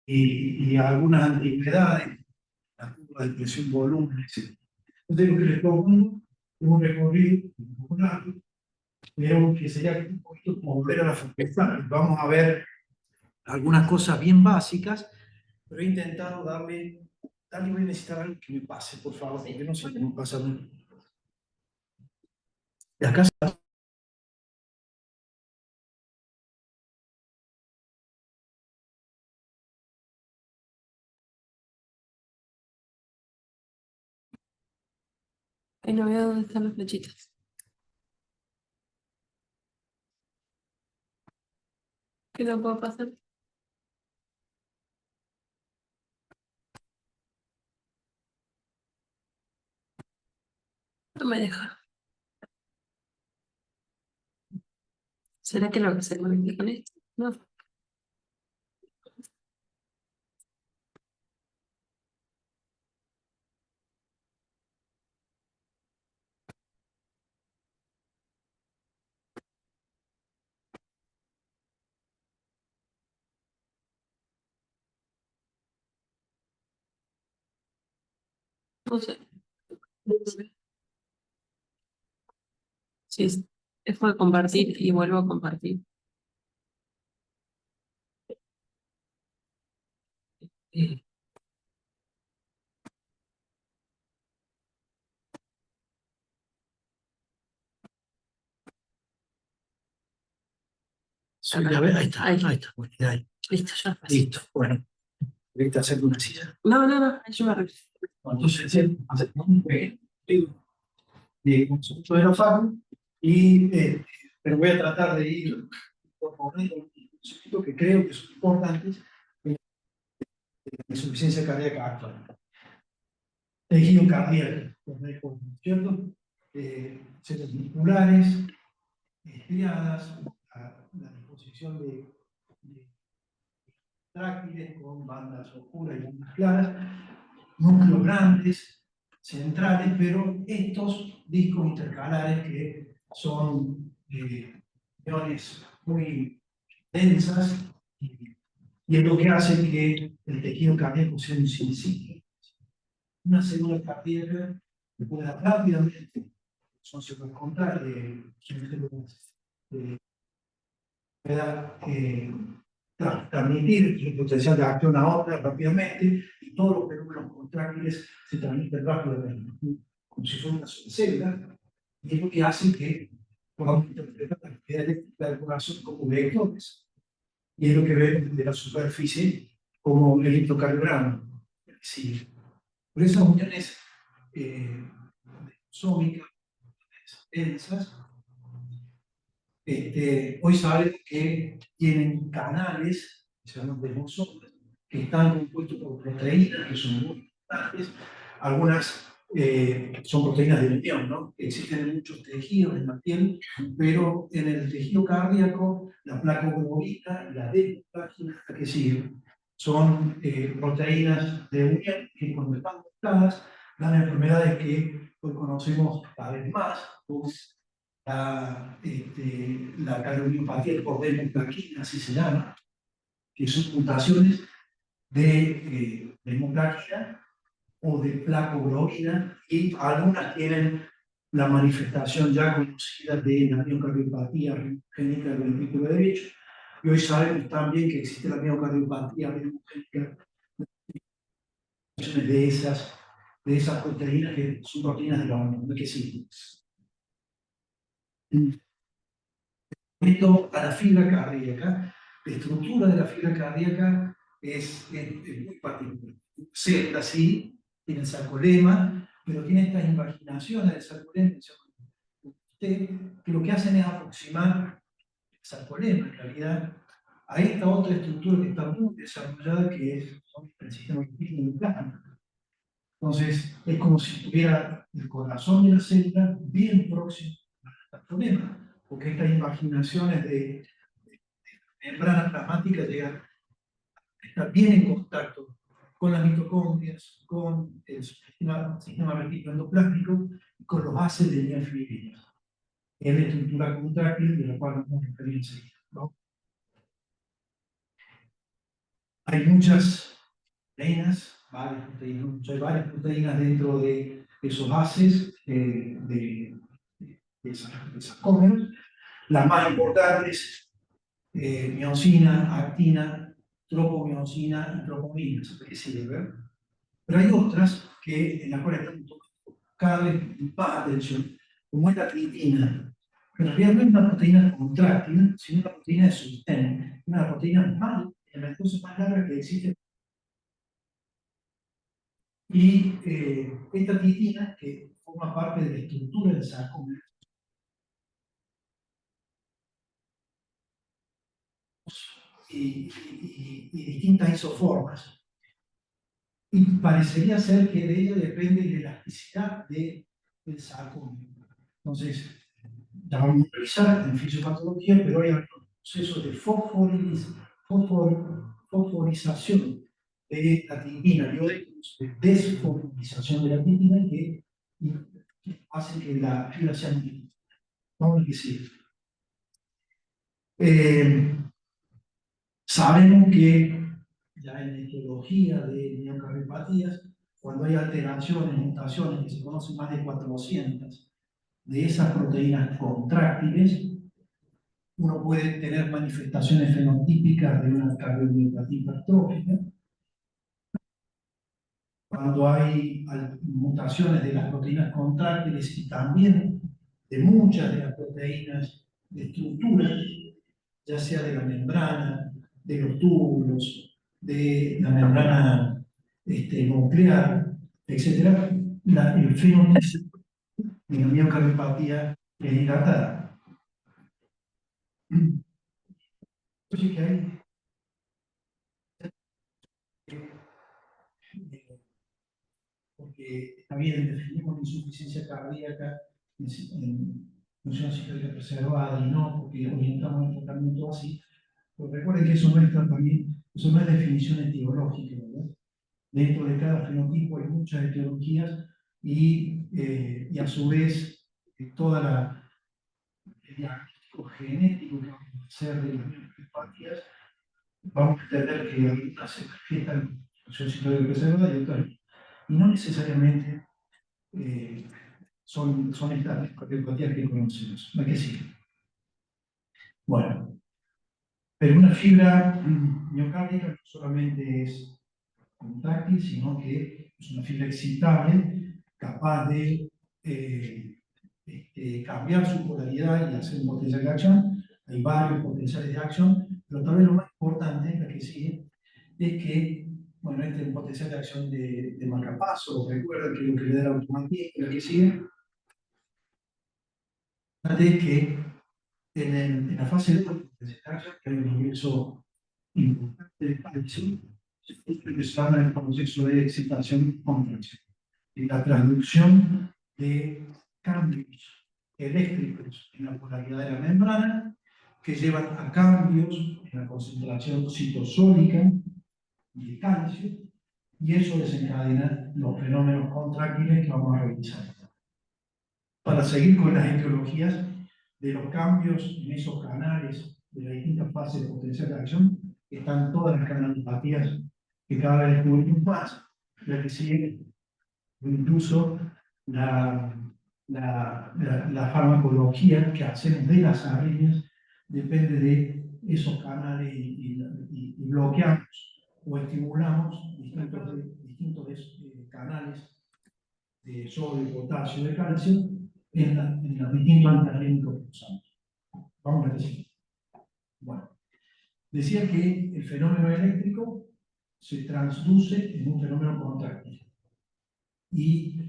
y algunas antigüedades, la curva de presión volumen, etc. Entonces, lo que les propongo es un recorrido un poco largo, pero que sería un poquito como volver a la facultad. Vamos a ver algunas cosas bien básicas, pero he intentado darle, voy a necesitar algo que me pase, por favor, porque no sé cómo pasa. De acá Ahí no veo dónde están las flechitas. ¿Qué no puedo pasar? No me deja. ¿Será que lo que se conecta con esto? No. No sé. Sí, dejo de compartir y vuelvo a compartir. A ver, ahí está, Ahí. ahí está. Bueno, ahí. Listo, ya. Listo, bueno, ahorita hacer una silla. No, no, no, yo me arreglo. Entonces, hacemos un de concepto de la FACU, y, pero voy a tratar de ir por momentos conceptos que creo que son importantes en la insuficiencia cardíaca actual. Tejido cardíaco, ¿cierto? Seres musculares, estriadas, la disposición de tráquiles con bandas oscuras y bandas claras, núcleos grandes, centrales, pero estos discos intercalares que son uniones muy densas y es lo que hace que el tejido cardíaco sea insensible. Una célula cardíaca que pueda rápidamente, son células contrarias, pueda transmitir su potencial de acción a otra rápidamente, y todos los fenómenos contráctiles se transmiten rápidamente, como si fuera una sola célula, y es lo que hace que podamos interpretar la actividad eléctrica del corazón como vectores, y es lo que vemos de la superficie como el electrocardiograma. Sí. Por esas uniones sómicas densas, hoy sabemos que tienen canales, se llaman desmosomas, que están compuestos por proteínas que son muy importantes. Algunas son proteínas de unión, ¿no? Que existen en muchos tejidos en la piel, pero en el tejido cardíaco, la placoglobina y la desmoplaquina, la que siguen, son proteínas de unión que cuando están mezcladas dan enfermedades que hoy conocemos cada vez más, como la cardiopatía por desmoplaquina, así se llama, que son mutaciones de desmoplaquina o de placoglobina, y algunas tienen la manifestación ya conocida de la miocardiopatía reumogénica del ventrículo derecho, y hoy sabemos también que existe la miocardiopatía reumogénica de esas proteínas que son proteínas de la unión, que sí. Respecto a la fibra cardíaca, la estructura de la fibra cardíaca es muy particular. Celda, sí, tiene el sarcolema, pero tiene estas invaginaciones del sarcolema que lo que hacen es aproximar el sarcolema, en realidad, a esta otra estructura que está muy desarrollada, que es el sistema nuclear. Entonces, es como si tuviera el corazón de la célula bien próximo al sarcolema, porque estas invaginaciones de membrana plasmática llegan a estar bien en contacto con las mitocondrias, con el sistema reticuloendoplástico y con los bases de miofibrillas. Es la estructura contráctil de la cual vamos a referir enseguida, ¿no? Hay muchas proteínas, hay varias proteínas dentro de esos bases de sarcómeros. Las más importantes, miosina, actina, tropomiosina y tropomina, eso que sirve. Pero hay otras en las cuales estamos tomando cada vez más atención, como es la glitina. En realidad no es una proteína contráctil, sino una proteína de sostén, una de las proteínas más, entonces más largas que existen. Y esta glitina, que forma parte de la estructura del sarcómero, y distintas isoformas. Y parecería ser que de ella depende la elasticidad del sarcómero. Entonces, la vamos a revisar en fisiopatología, pero hay un proceso de fosforización de la titina, de desfosforización de la titina que hace que la fibra sea muy. Vamos a decir. Sabemos que ya en la etiología de miocardiopatías, cuando hay alteraciones, mutaciones, que se conocen más de 400 de esas proteínas contráctiles, uno puede tener manifestaciones fenotípicas de una cardiomiopatía hipertrófica. Cuando hay mutaciones de las proteínas contráctiles y también de muchas de las proteínas de estructura, ya sea de la membrana, de los túbulos, de la membrana nuclear, etc., el fenotipo de la miocardiopatía es dilatada. Entonces, que hay porque está bien, definimos insuficiencia cardíaca en función sistólica preservada y no porque orientamos el tratamiento así. Pero recuerden que eso no es tratamiento, eso no es definición etiológica, ¿verdad? Dentro de cada fenotipo hay muchas etiologías y a su vez toda el diagnóstico genético que vamos a hacer de las miopatías, vamos a entender que algunas se manifiestan en función sistólica preservada y otras y no necesariamente son estas cardiopatías que conocemos. ¿A qué sigue? Bueno, pero una fibra miocárdica no solamente es contráctil, sino que es una fibra excitable, capaz de cambiar su polaridad y hacer un potencial de acción. Hay varios potenciales de acción, pero tal vez lo más importante, la que sigue, es que, bueno, este es un potencial de acción de marcapaso, recuerda que lo que le da el automatismo, la que sigue, de que en la fase 2 de acción, que hay un ingreso importante de calcio, se habla del proceso de excitación contracción y la transducción de cambios eléctricos en la polaridad de la membrana que llevan a cambios en la concentración citosólica de calcio y eso desencadena los fenómenos contráctiles que vamos a revisar. Para seguir con las etiologías de los cambios en esos canales de las distintas fases de potencial de acción, están todas las canalopatías que cada vez descubrimos más, la que sigue incluso la farmacología que hacemos de las arritmias depende de esos canales y bloqueamos o estimulamos distintos canales de sodio, potasio, de calcio en los distintos antiarrítmicos que usamos. Vamos a decir. Bueno, decía que el fenómeno eléctrico se transduce en un fenómeno contráctil. Y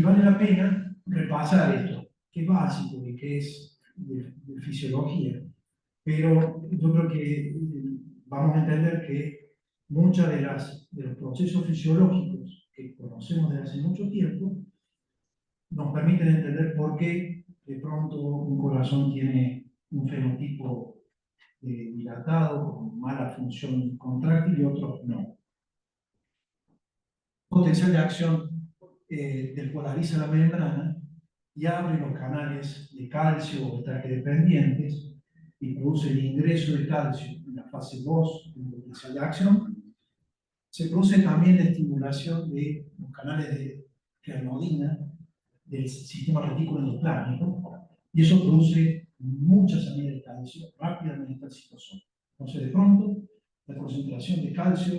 vale la pena repasar esto, que es básico y que es de fisiología. Pero yo creo que vamos a entender que muchos de los procesos fisiológicos que conocemos desde hace mucho tiempo nos permiten entender por qué de pronto un corazón tiene un fenotipo dilatado, con mala función contráctil y otros no. Potencial de acción despolariza la membrana y abre los canales de calcio o dependientes y produce el ingreso de calcio en la fase 2 del potencial de acción. Se produce también la estimulación de los canales de reanodina del sistema retículo endoplástico, y eso produce mucha salida de calcio rápidamente al citosol. Entonces, de pronto, la concentración de calcio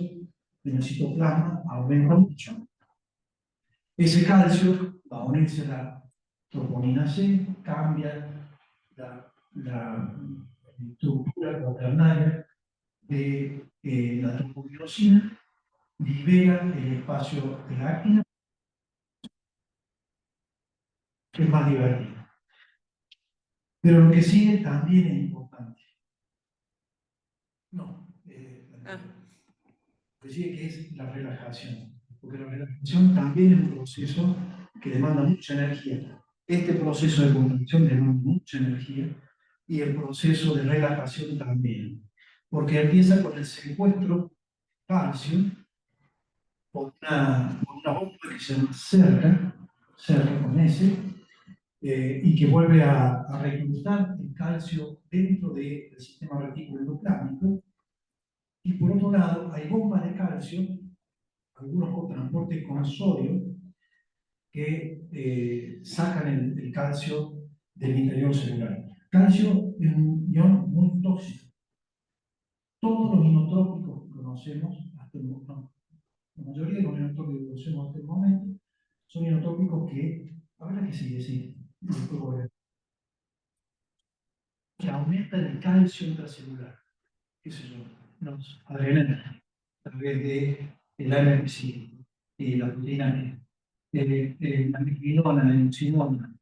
en el citoplasma aumenta mucho. Ese calcio va a unirse a la troponina C, cambia la estructura cuaternaria de la tropovirosina, libera el espacio de la actina, que es más divertido. Pero lo que sigue también es importante. No, lo que sigue que es la relajación. Porque la relajación también es un proceso que demanda mucha energía. Este proceso de contracción demanda mucha energía y el proceso de relajación también. Porque empieza con el secuestro calcio por una bomba que se llama cerca con S, y que vuelve a reclutar el calcio dentro del sistema retículo endoplástico. Y por otro lado, hay bombas de calcio, algunos cotransportes con sodio, que sacan el calcio del interior celular. Calcio es un ion muy tóxico. Todos los inotrópicos que conocemos hasta el momento, la mayoría de los inotrópicos que conocemos hasta el momento, son inotrópicos que, ahora que se dice, que aumentan el calcio intracelular, qué sé yo, los adrenales, a través de el AMPC, la proteína la mequilona, la enoxidona,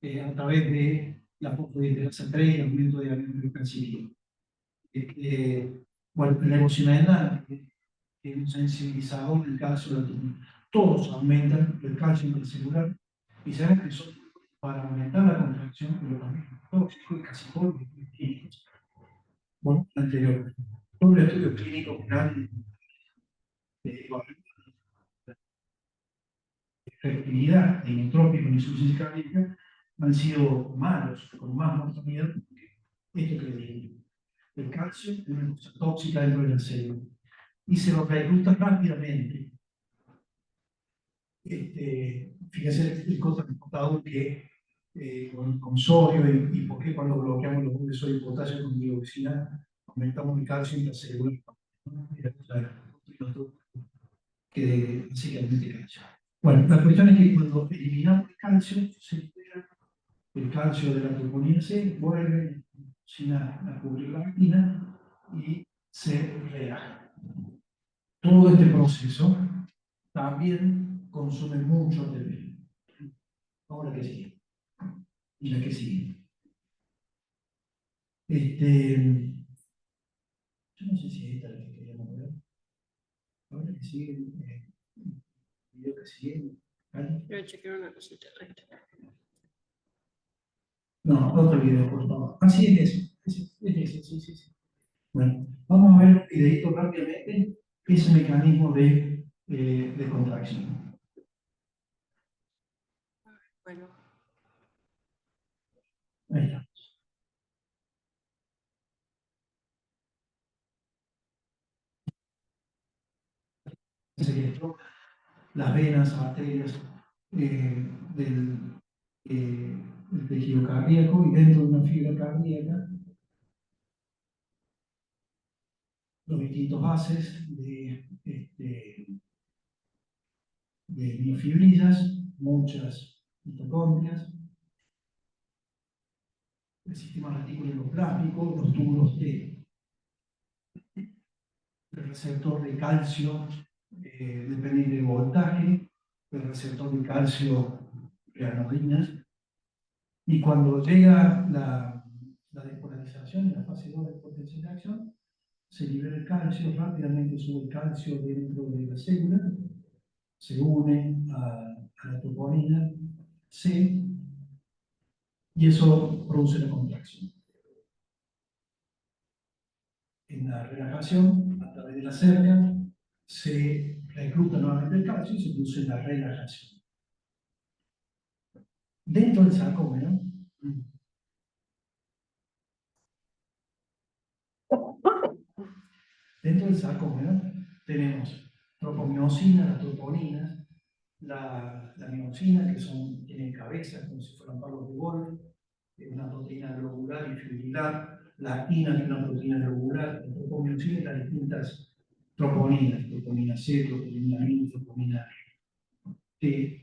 a través de la fosfodiesterasa 3 y el aumento de aminoglucosídeo. Bueno, la emocionalidad, que es un sensibilizador del calcio, todos aumentan el calcio intracelular y sabemos que son para aumentar la contracción, pero también tóxicos y casi todos los estudios clínicos. Bueno, anterior, todos los estudios clínicos grandes de efectividad de inotrópico en insuficiencia cardíaca han sido malos, con más mortalidad que esto que les digo. El calcio es una cosa tóxica dentro del cerebro y se lo recluta rápidamente. Fíjense el cotransportador que con sodio y por qué cuando bloqueamos los de sodio y potasio con dioxina aumentamos el calcio intracelular que básicamente calcio. Bueno, la cuestión es que cuando eliminamos el calcio, se libera el calcio de la troponina C, vuelve a cubrir la actina y se relaja. Todo este proceso también consume mucho ATP. Ahora que sigue. Y la que sigue. Yo no sé si esta es la que queríamos ver. Ahora que sigue, el video que sigue. ¿Vale? Voy a chequear una cosita. No, otro video, por favor. Así es eso. Sí. Bueno, vamos a ver un videito rápidamente, ese mecanismo de contracción. Bueno. Ahí está. Esto, las venas, arterias del, del tejido cardíaco, y dentro de una fibra cardíaca los distintos bases de miofibrillas, muchas mitocondrias, el sistema retículo endoplástico, los túbulos el receptor de calcio dependiente del voltaje, el receptor de calcio reanodinas, y cuando llega la despolarización en la fase 2 de potencial de acción, se libera el calcio, rápidamente sube el calcio dentro de la célula, se une a la troponina C, y eso produce la contracción. En la relajación, a través de la cerca, se recluta nuevamente el calcio y se produce la relajación. Dentro del sarcómero, Dentro del sarcómero tenemos tropomiosina, las troponinas, la miosina, que tienen cabezas como si fueran palos de golf, una proteína globular y fibrilar, la actina, que es una proteína globular, la tropomiosina y las distintas troponinas, troponina C, troponina I, troponina T.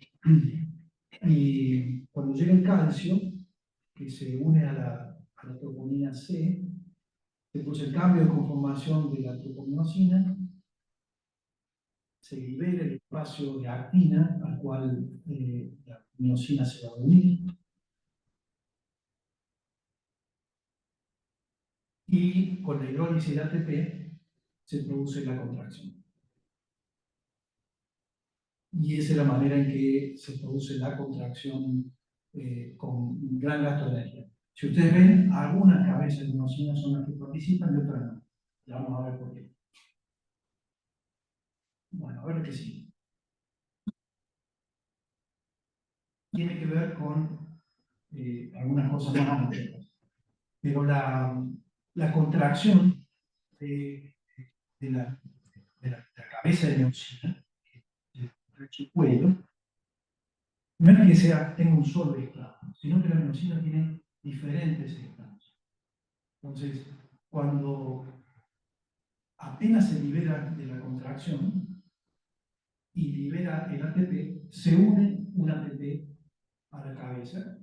Y cuando llega el calcio, que se une a la troponina C, se produce el cambio de conformación de la tropomiosina, se libera el espacio de actina al cual la miosina se va a unir, y con la hidrólisis de ATP se produce la contracción. Y esa es la manera en que se produce la contracción con un gran gasto de energía. Si ustedes ven, algunas cabezas de miosina son las que participan y otras no. Ya vamos a ver por qué. Bueno, a ver qué sigue. Tiene que ver con algunas cosas más amplias. Pero la contracción de la cabeza de miosina, del cuello, no es que tenga un solo estado, sino que la miosina tiene diferentes estados. Entonces, cuando apenas se libera de la contracción y libera el ATP, se une un ATP a la cabeza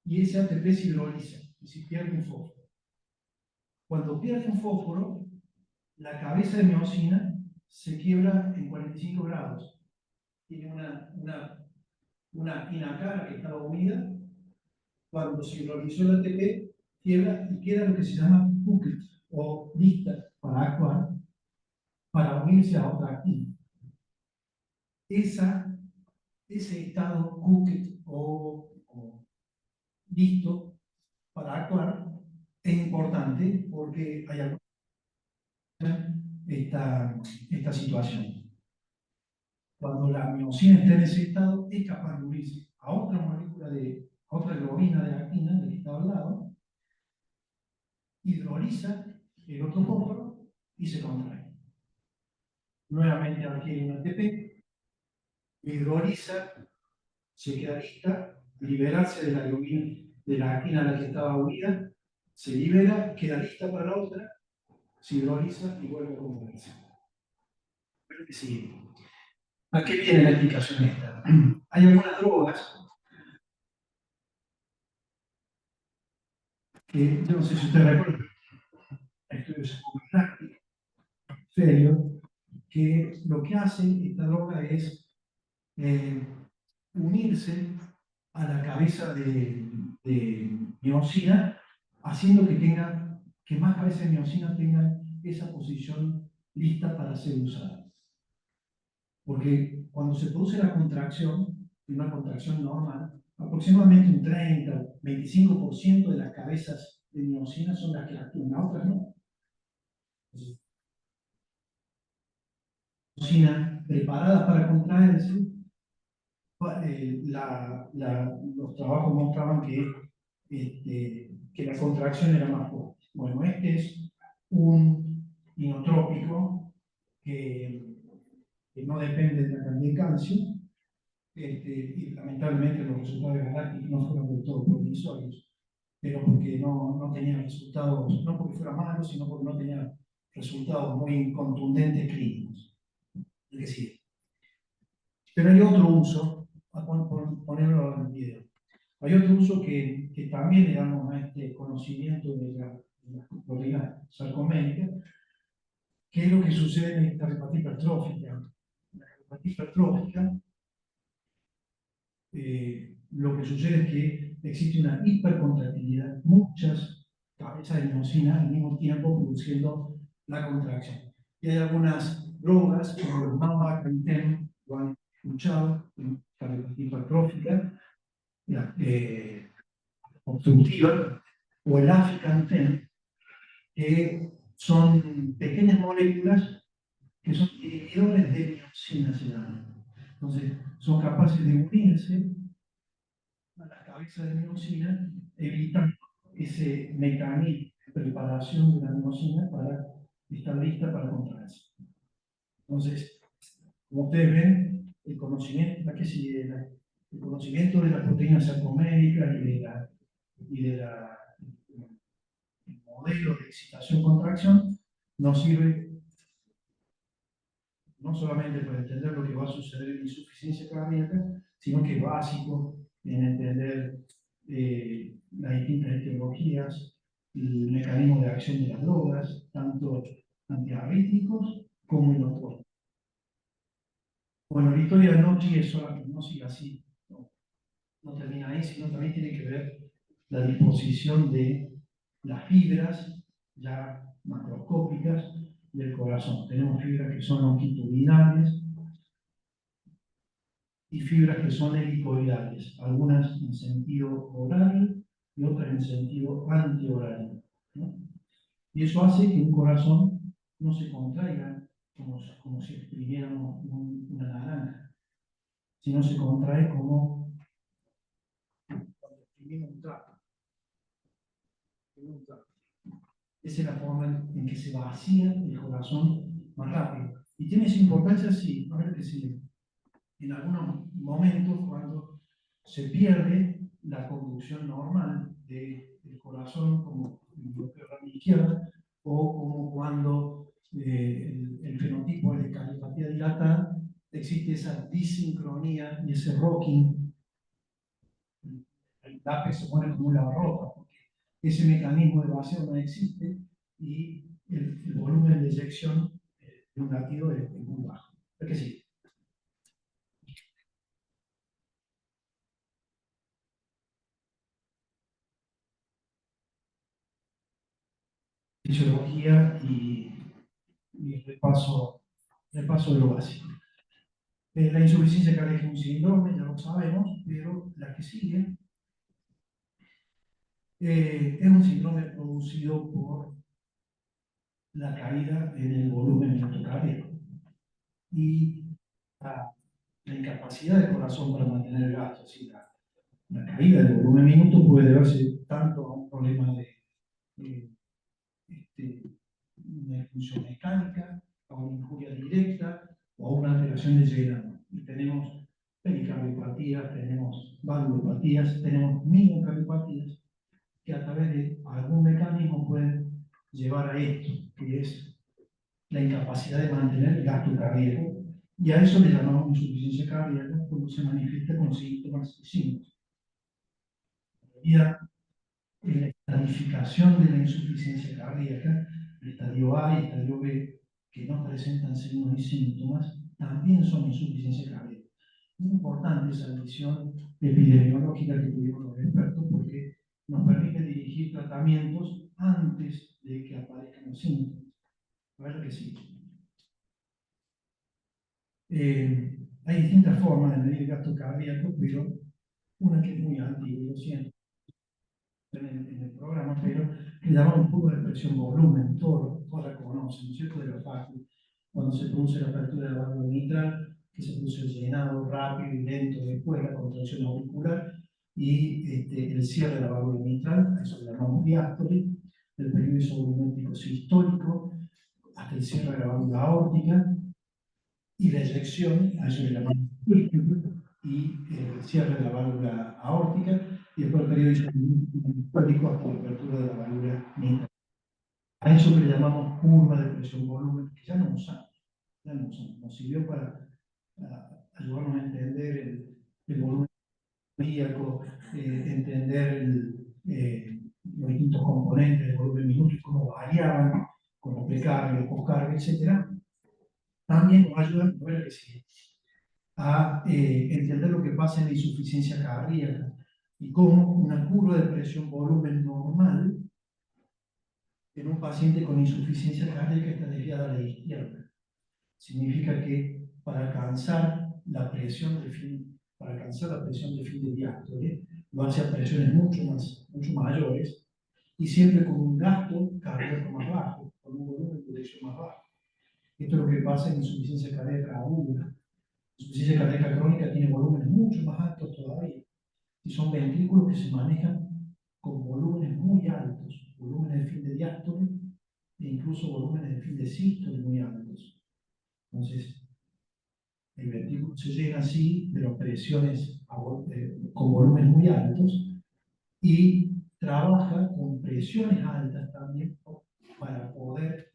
y ese ATP se hidroliza y se pierde un fósforo. Cuando pierde un fósforo, la cabeza de miosina se quiebra en 45 grados. Tiene una actina cara que estaba unida. Cuando se hidrolizó el ATP, quiebra y queda lo que se llama bucket o lista para actuar, para unirse a otra actina. Ese estado bucket o listo para actuar es importante porque hay alguna esta situación. Cuando la miosina está en ese estado, es capaz de unirse a otra molécula a otra globina de actina que está al lado, hidroliza el otro fósforo y se contrae. Nuevamente adquiere un ATP, hidroliza, se queda lista, liberarse de la globina, de la actina a la que estaba unida, se libera, queda lista para la otra, se hidroliza y vuelve a contraerse. Pero que sigue. ¿A qué viene la explicación esta? Hay algunas drogas que, yo no sé si ustedes recuerdan, estudios prácticos, serios, que lo que hace esta droga es unirse a la cabeza de miosina, haciendo que más cabezas de miosina tengan esa posición lista para ser usada. Porque cuando se produce la contracción, una contracción normal, aproximadamente un 30-25% de las cabezas de miosina son las que actúan, las otras no. Miosina preparadas para contraerse, los trabajos mostraban que la contracción era más fuerte. Bueno, este es un inotrópico que no depende de la cantidad de calcio, y lamentablemente los resultados galácticos no fueron del todo promisorios, pero porque no tenía resultados, no porque fuera malo, sino porque no tenía resultados muy contundentes clínicos. Es decir, pero hay otro uso, a ponerlo en el video. Hay otro uso que también le damos a este conocimiento de la proteína sarcoménica, que es lo que sucede en esta hepatitis hipertrófica. La hepatitis hipertrófica, lo que sucede es que existe una hipercontractilidad, muchas cabezas de miosina al mismo tiempo produciendo la contracción. Y hay algunas drogas, como el Mavacamten, lo han escuchado, la hepatitis hipertrófica, obstructiva, o el Aficamten, que son pequeñas moléculas que son inhibidores de miosina, se llaman. Entonces, son capaces de unirse a la cabeza de miosina, evitando ese mecanismo de preparación de la miosina para está lista para contraerse. Entonces, como ustedes ven, el conocimiento, el conocimiento de las proteínas sarcoméricas y el modelo de excitación-contracción nos sirve no solamente para entender lo que va a suceder en insuficiencia cardíaca, sino que es básico en entender las distintas etiologías, el mecanismo de acción de las drogas, tanto antiarrítmicos como inotrópicos. Bueno, la historia no sigue así, no termina ahí, sino también tiene que ver la disposición de las fibras ya macroscópicas del corazón. Tenemos fibras que son longitudinales y fibras que son helicoidales, algunas en sentido horario y otras en sentido antihorario, ¿no? Y eso hace que un corazón no se contraiga como si exprimiéramos una naranja, sino se contrae como cuando exprimimos un trapo. Esa es la forma en que se vacía el corazón más rápido. Y tiene su importancia, sí, a ver que sí, en algunos momentos cuando se pierde la conducción normal del corazón como el bloqueo de la izquierda, o como cuando el fenotipo es de cardiopatía dilatada, existe esa disincronía y ese rocking, el tape se pone como un lavarropa, porque ese mecanismo de vacío no existe y el volumen de eyección de un latido es muy bajo. ¿Es que sí? Fisiología y repaso de lo básico. La insuficiencia cardíaca es un síndrome, ya lo sabemos, pero la que sigue es un síndrome producido por la caída en el volumen minuto cardíaco y la incapacidad del corazón para mantener el gasto. Es decir, la caída del volumen minuto puede deberse tanto a un problema de una disfunción mecánica, a una injuria directa o a una alteración de llenado. Y tenemos pericardiopatías, tenemos valvulopatías, tenemos minocardiopatías que a través de algún mecanismo pueden llevar a esto, que es la incapacidad de mantener el gasto cardíaco. Y a eso le llamamos insuficiencia cardíaca cuando se manifiesta con síntomas y signos. En la estadificación de la insuficiencia cardíaca, el estadio A y el estadio B, que no presentan signos y síntomas, también son insuficiencia cardíaca. Muy importante esa visión epidemiológica que tuvimos los expertos porque nos permite dirigir tratamientos antes de que aparezcan los síntomas. ¿Verdad que sí? Hay distintas formas de medir el gasto cardíaco, pero una que es muy antigua, lo siento, en el programa, pero le llamamos un poco de presión volumen, todos la conocen, ¿no es cierto? De la fase, cuando se produce la apertura de la válvula mitral, que se produce el llenado rápido y lento después la contracción auricular y el cierre de la válvula mitral, a eso le llamamos diástole, el periodo isovolumétrico sistólico, hasta el cierre de la válvula aórtica y la eyección, a eso le llamamos y el cierre de la válvula aórtica y después el periodo isovolumétrico hasta la apertura de la válvula mitral. A eso que le llamamos curva de presión-volumen, que ya no usamos, nos sirvió para ayudarnos a entender el volumen cardíaco, entender los distintos componentes del volumen minuto y cómo variaban con la precarga, la poscarga, etc. También nos ayuda a entender lo que pasa en la insuficiencia cardíaca y cómo una curva de presión-volumen normal en un paciente con insuficiencia cardíaca está desviada a la izquierda. Significa que para alcanzar la presión de fin de diástole, lo hace a presiones mucho mayores y siempre con un gasto cardíaco más bajo, con un volumen de eyección más bajo. Esto es lo que pasa en insuficiencia cardíaca aguda. La insuficiencia cardíaca crónica tiene volúmenes mucho más altos todavía. Y son ventrículos que se manejan con volúmenes muy altos, volúmenes de fin de diástole incluso volúmenes de fin de sístole muy altos. Entonces, el ventrículo se llena así, pero presiones con volúmenes muy altos, y trabaja con presiones altas también para poder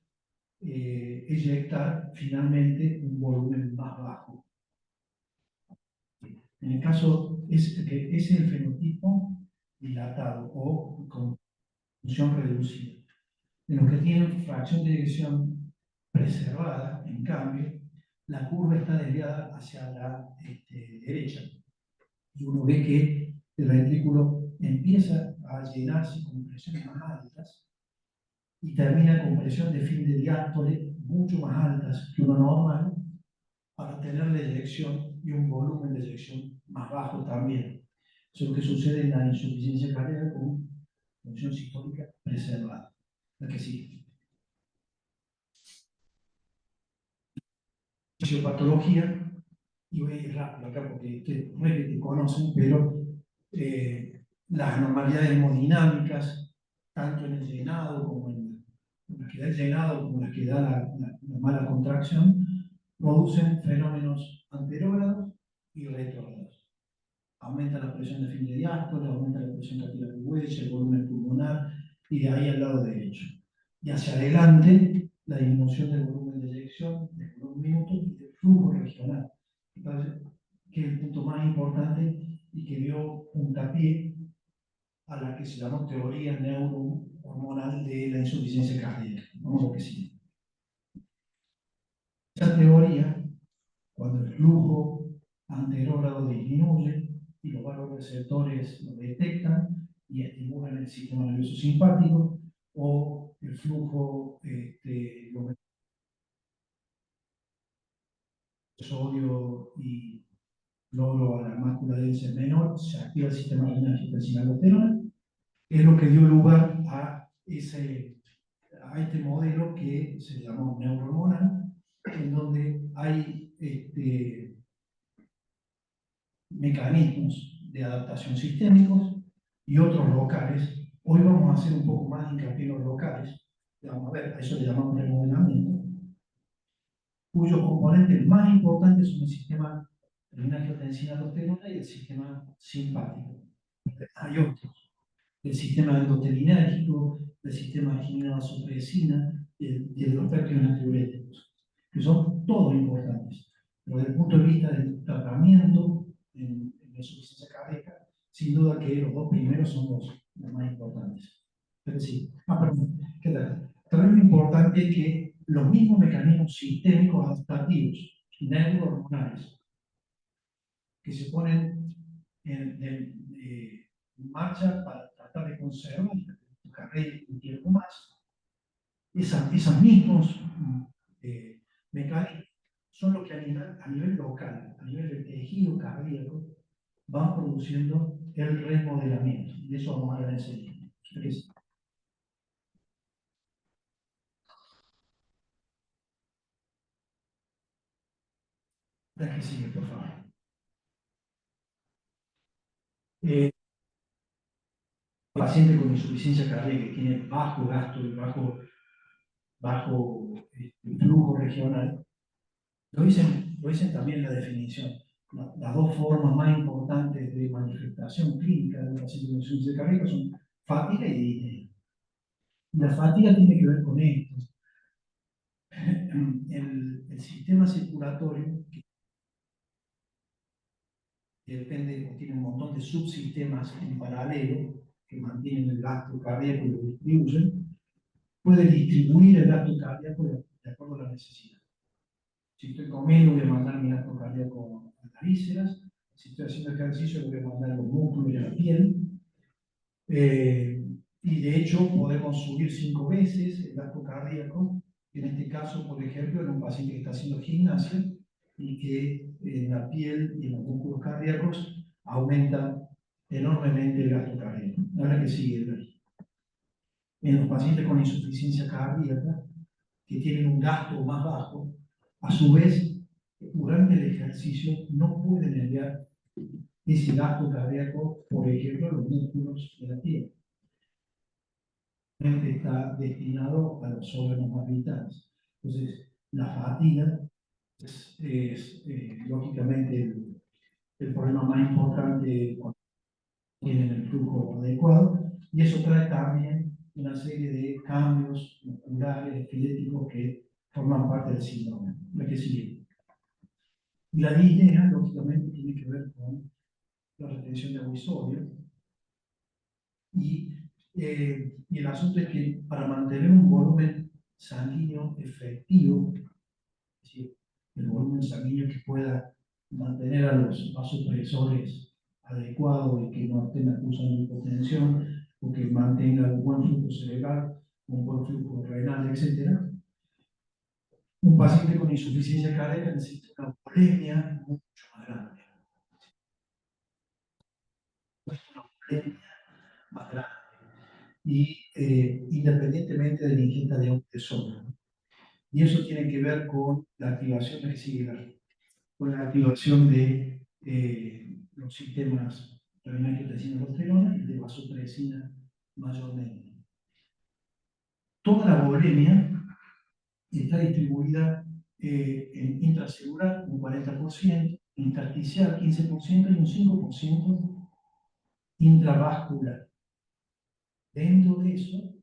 eyectar finalmente un volumen más bajo. En el caso, ese es el fenotipo dilatado o con función reducida. En los que tienen fracción de eyección preservada, en cambio, la curva está desviada hacia la derecha. Y uno ve que el ventrículo empieza a llenarse con presiones más altas y termina con presión de fin de diástole mucho más altas que uno normal, para tener la eyección y un volumen de eyección más bajo también. Eso es lo que sucede en la insuficiencia cardíaca con función sistólica preservada. La que sigue. Fisiopatología, y voy a ir rápido acá porque no es que te conocen, pero las anormalidades hemodinámicas, tanto en el llenado como en las que da el llenado como las que da la mala contracción, producen fenómenos anterógrados y retrógrados. Aumenta la presión de fin de diástole, aumenta la presión capilar de huella, el volumen pulmonar, y de ahí al lado derecho. Y hacia adelante, la disminución del volumen de eyección de unos minutos y del flujo regional. Entonces, que es el punto más importante y que dio puntapié a la que se llamó teoría neurohormonal de la insuficiencia cardíaca. Vamos a lo que sigue. Esa teoría, cuando el flujo anterógrado disminuye y los vasoreceptores lo detectan y estimulan el sistema nervioso simpático, o el flujo lo sodio y cloro a la mácula densa es menor, se activa el sistema renal angiotensina-aldosterona, es lo que dio lugar a este modelo que se llamó neurohormonal, en donde hay mecanismos de adaptación sistémicos y otros locales. Hoy vamos a hacer un poco más de hincapié en los locales. Vamos a ver, a eso le llamamos remodelamiento, cuyos componentes más importantes son el sistema renina-angiotensina-aldosterona y el sistema simpático. Hay otros, el sistema endotelinérgico, el sistema arginina-vasopresina y el de los péptidos natriuréticos, que son todos importantes. Pero desde el punto de vista del tratamiento en la insuficiencia cardíaca, sin duda que los dos primeros son los más importantes. Pero sí, perdón, ¿qué tal? También lo importante es que los mismos mecanismos sistémicos adaptativos neurohormonales que se ponen en marcha para tratar de conservar tu carrera un tiempo más, esos mismos mecanismos son los que a nivel local, a nivel del tejido cardíaco, van produciendo el remodelamiento. Y de eso vamos a hablar enseguida. La que sigue, por favor. Paciente con insuficiencia cardíaca que tiene bajo gasto y bajo flujo regional, lo dicen también en la definición. Las dos formas más importantes de manifestación clínica de un paciente con insuficiencia cardíaca son fatiga y disnea. La fatiga tiene que ver con esto. El sistema circulatorio, que depende o tiene un montón de subsistemas en paralelo que mantienen el gasto cardíaco y lo distribuyen, puede distribuir el gasto cardíaco de acuerdo a la necesidad. Si estoy comiendo, voy a mandar mi gasto cardíaco a las vísceras. Si estoy haciendo ejercicio, voy a mandar a los músculos y a la piel. Y de hecho, podemos subir 5 veces el gasto cardíaco. En este caso, por ejemplo, en un paciente que está haciendo gimnasia y que en la piel y en los músculos cardíacos aumenta enormemente el gasto cardíaco. Ahora que sigue, en los pacientes con insuficiencia cardíaca, que tienen un gasto más bajo, a su vez, durante el ejercicio no pueden enviar ese gasto cardíaco, por ejemplo, a los músculos de la piel. está destinado a los órganos más vitales. Entonces, la fatiga es lógicamente el problema más importante cuando tienen el flujo adecuado, y eso trae también una serie de cambios musculares, esqueléticos que forman parte del síndrome. La que sigue. Y la disnea, lógicamente, tiene que ver con la retención de agua y sodio. Y el asunto es que para mantener un volumen sanguíneo efectivo, es decir, el volumen sanguíneo que pueda mantener a los vasopresores adecuados y que no estén acusando hipotensión, o que mantenga un buen flujo cerebral, un buen flujo renal, etc. Un paciente con insuficiencia cardíaca necesita una volemia mucho más grande. Una volemia más grande. Y independientemente de la ingesta de agua de sodio. Y eso tiene que ver con la activación que sigue, con la activación de los sistemas renina-angiotensina-aldosterona y de vasopresina mayormente. Toda la volemia está distribuida en intracelular un 40%, intersticial 15% y un 5% intravascular. Dentro de eso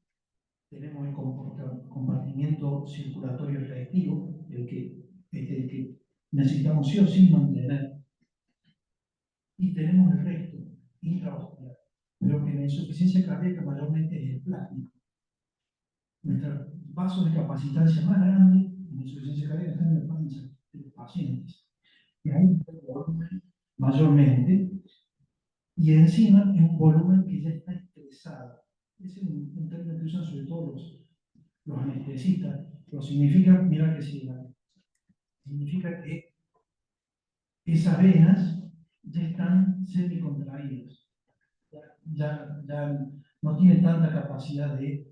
tenemos el compartimiento circulatorio efectivo, el que necesitamos sí o sí mantener, y tenemos el resto intravascular, pero que en la insuficiencia cardíaca mayormente es el plástico. Nuestros vasos de capacitancia más grandes en la insuficiencia cardíaca están en la panza de los pacientes, y ahí está el volumen mayormente, y encima es un volumen que ya está estresado. Ese es un término que usan sobre todo los anestesistas. Pero significa, mira que sí, significa que esas venas ya están semicontraídas, ya no tienen tanta capacidad de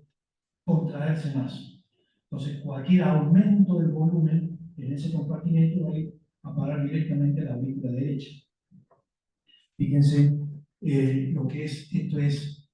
contraerse más. Entonces, cualquier aumento del volumen en ese compartimento va a ir a parar directamente a la aurícula derecha. Fíjense, lo que es, esto es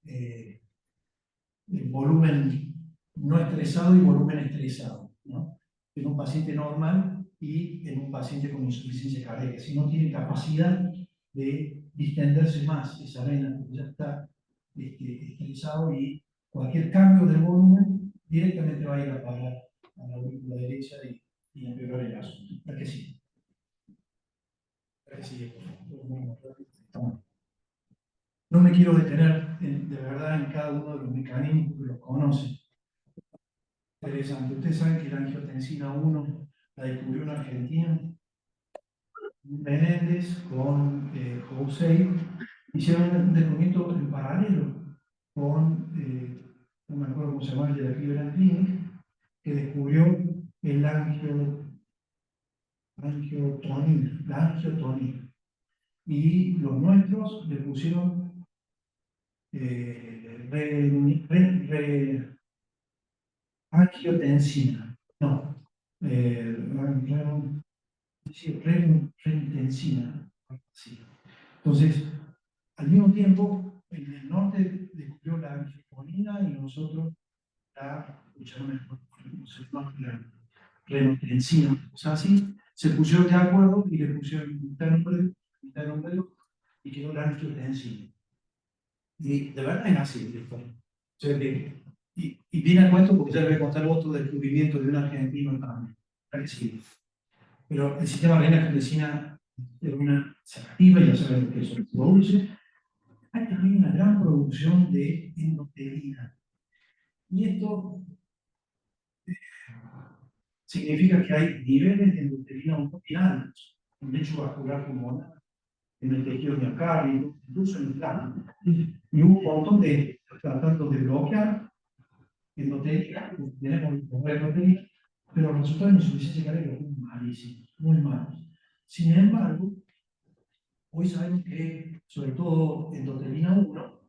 el volumen no estresado y volumen estresado, ¿no? En un paciente normal y en un paciente con insuficiencia cardíaca. Si no tiene capacidad de distenderse más esa vena, porque ya está estresado, y cualquier cambio del volumen directamente va a ir a parar a la aurícula derecha y empeorar el asunto. ¿Para que sí? ¿Para que sí? No me quiero detener de verdad en cada uno de los mecanismos, porque los conocen. Interesante. Ustedes saben que la angiotensina 1 la descubrió un argentino, Menéndez, con José. Hicieron un descubrimiento en paralelo con, no me acuerdo cómo se llama, el de la Cleveland Clinic, que descubrió el la angiotonina. Y los nuestros le pusieron angiotensina. No. Sí, renitensina. Sí. Entonces, al mismo tiempo, en el norte descubrió la angiotensina y nosotros la renitensina. O sea, así se pusieron de acuerdo y le pusieron mitad nombre, y quedó la angiotensina. Y de verdad es así. O sea, y viene a cuento porque ya les voy a contar otro descubrimiento de un argentino también. Sí. Pero el sistema renina-angiotensina se activa, y ya saben lo que eso produce. Hay también una gran producción de endotelina. Y esto significa que hay niveles de endotelina muy altos, en el lecho vascular pulmonar, en el tejido miocárdico, incluso en el plasma. Y hubo un montón de tratando de bloquear endotelina, tenemos endotelina, pero los resultados de insuficiencia cardíaca son malísimos, muy malos. Sin embargo, hoy sabemos que, sobre todo endotelina 1,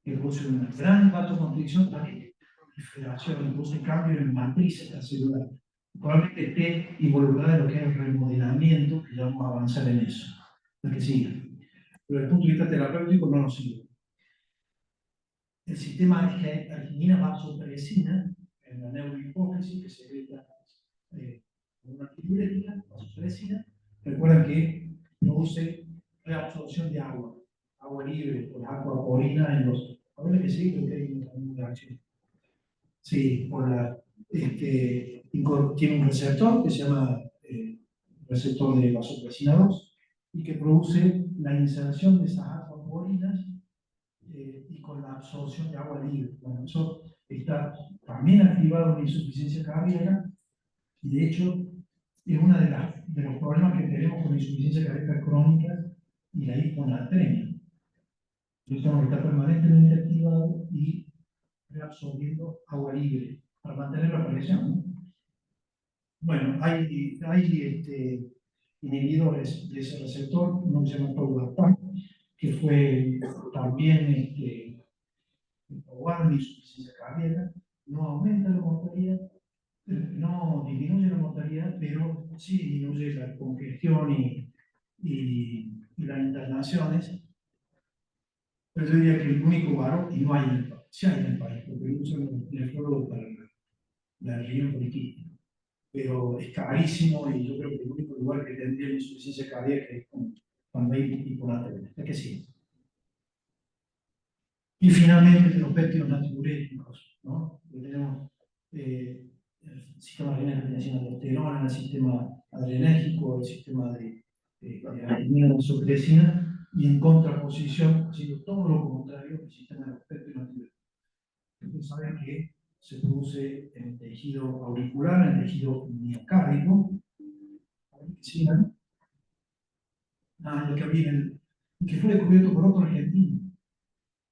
que produce una gran vasoconstricción, también proliferación, produce cambio en matriz extracelular. Probablemente esté involucrada en lo que es el remodelamiento, que ya vamos a avanzar en eso. La que sigue. Pero desde el punto de vista terapéutico no nos sirve. el sistema es que arginina vasopresina en la neurohipófisis que secreta una antidiurética, vasopresina. Recuerden que produce reabsorción de agua, agua libre por agua porina en los. Ahora que sí, creo que hay una reacción. Sí, por la, tiene un receptor que se llama receptor de vasopresina 2 y que produce la inserción de esas aguas porinas y con la absorción de agua libre. Bueno, eso está también activado en la insuficiencia cardíaca y de hecho es uno de los problemas que tenemos con la insuficiencia cardíaca crónica y la hiponatremia. Esto está permanentemente activado y reabsorbiendo agua libre para mantener la presión, ¿no? Bueno, hay inhibidores de ese receptor, uno que se llama tolvaptan, que fue también probado en insuficiencia cardíaca, no aumenta la mortalidad, no disminuye la mortalidad, pero sí disminuye la congestión y las internaciones. Pero yo diría que el único varón, y no hay en el país, sí hay en el país, porque yo uso el nefrólogo para la riñón poliquística, pero es carísimo y yo creo que el único lugar que tendría la insuficiencia cardíaca es cuando hay hiponatremia. Es que sí. Y finalmente los péptidos natriuréticos, ¿no? Tenemos el sistema renal que tiene aldosterona, el sistema adrenérgico, el sistema de aminosupresina, y en contraposición, haciendo todo lo contrario, el sistema de los péptidos natriuréticos. Ustedes saben que se produce en el tejido auricular, en el tejido miocárdico, ¿sí? Lo que viene, y que fue descubierto por otro argentino,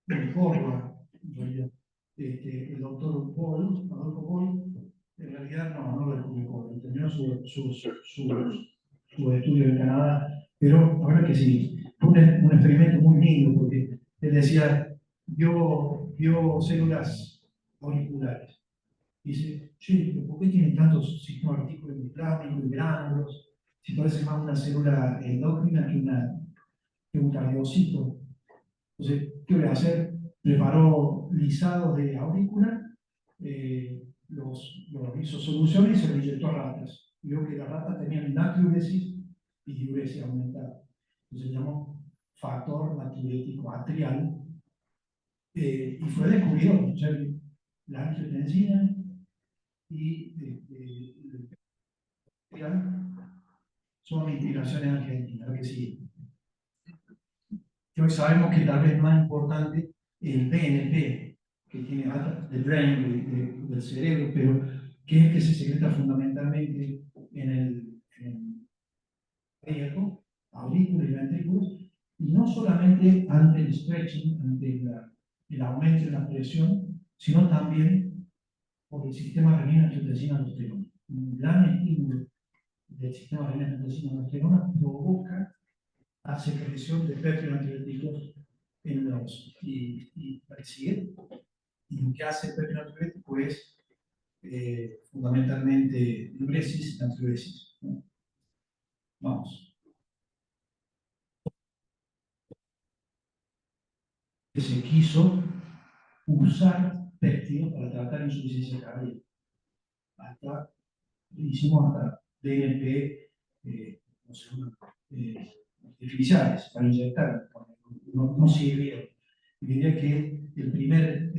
en Córdoba, en realidad. El doctor Paul, Adolfo Paul, en realidad no lo descubrió Paul, terminó su estudio en Canadá, pero la verdad que sí, fue un experimento muy lindo, porque él decía, vio células auriculares. Dice, che, ¿pero por qué tiene tantos sistemas retículos endopláticos y gránulos? Si parece más una célula endócrina que un cardiocito. Entonces, ¿qué voy a hacer? Preparó lisados de aurícula, los hizo soluciones y se los inyectó a ratas. Y vio que las ratas tenían natriuresis y diuresis aumentada. Entonces se llamó factor natriurético atrial. Y fue descubierto, o sea, la angiotensina y son inspiraciones argentinas, lo que sigue. Y hoy sabemos que tal vez más importante el BNP, que tiene del brain, del cerebro, pero que es el que se secreta fundamentalmente en el tríaco, aurículos y ventrículos, y no solamente ante el stretching, ante el aumento de la presión, sino también por el sistema renina-angiotensina-aldosterona. Un gran estímulo del sistema renina-angiotensina-aldosterona provoca la secreción de péptidos antibióticos en los y lo que hace el péptido antibiótico es fundamentalmente diuresis y natriuresis, ¿no? Vamos. Se quiso usar péptidos para tratar insuficiencia cardíaca. Hicimos hasta DNP, no sé, artificiales para inyectar, no sirvieron. Y diría que el primer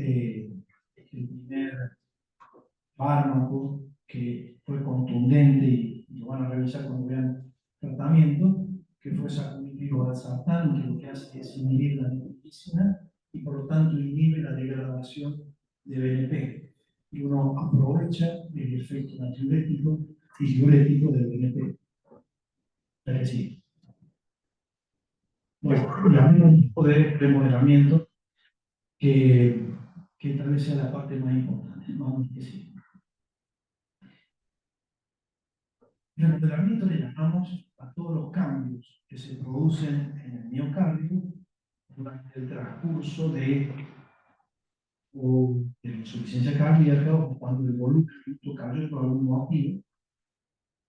fármaco que fue contundente y lo van a revisar cuando vean tratamiento, que fue sacubitril/valsartán, que lo que hace es inhibir la nicotina y por lo tanto inhibe la degradación de BNP. Y uno aprovecha el efecto natriurético y diurético del BNP. Es decir, bueno, y hay un tipo de remodelamiento que tal vez sea la parte más importante. Vamos a decir. Remodelamiento le llamamos a todos los cambios que se producen en el miocardio durante el transcurso de la insuficiencia cardíaca o cuando el volumen cayó por algún motivo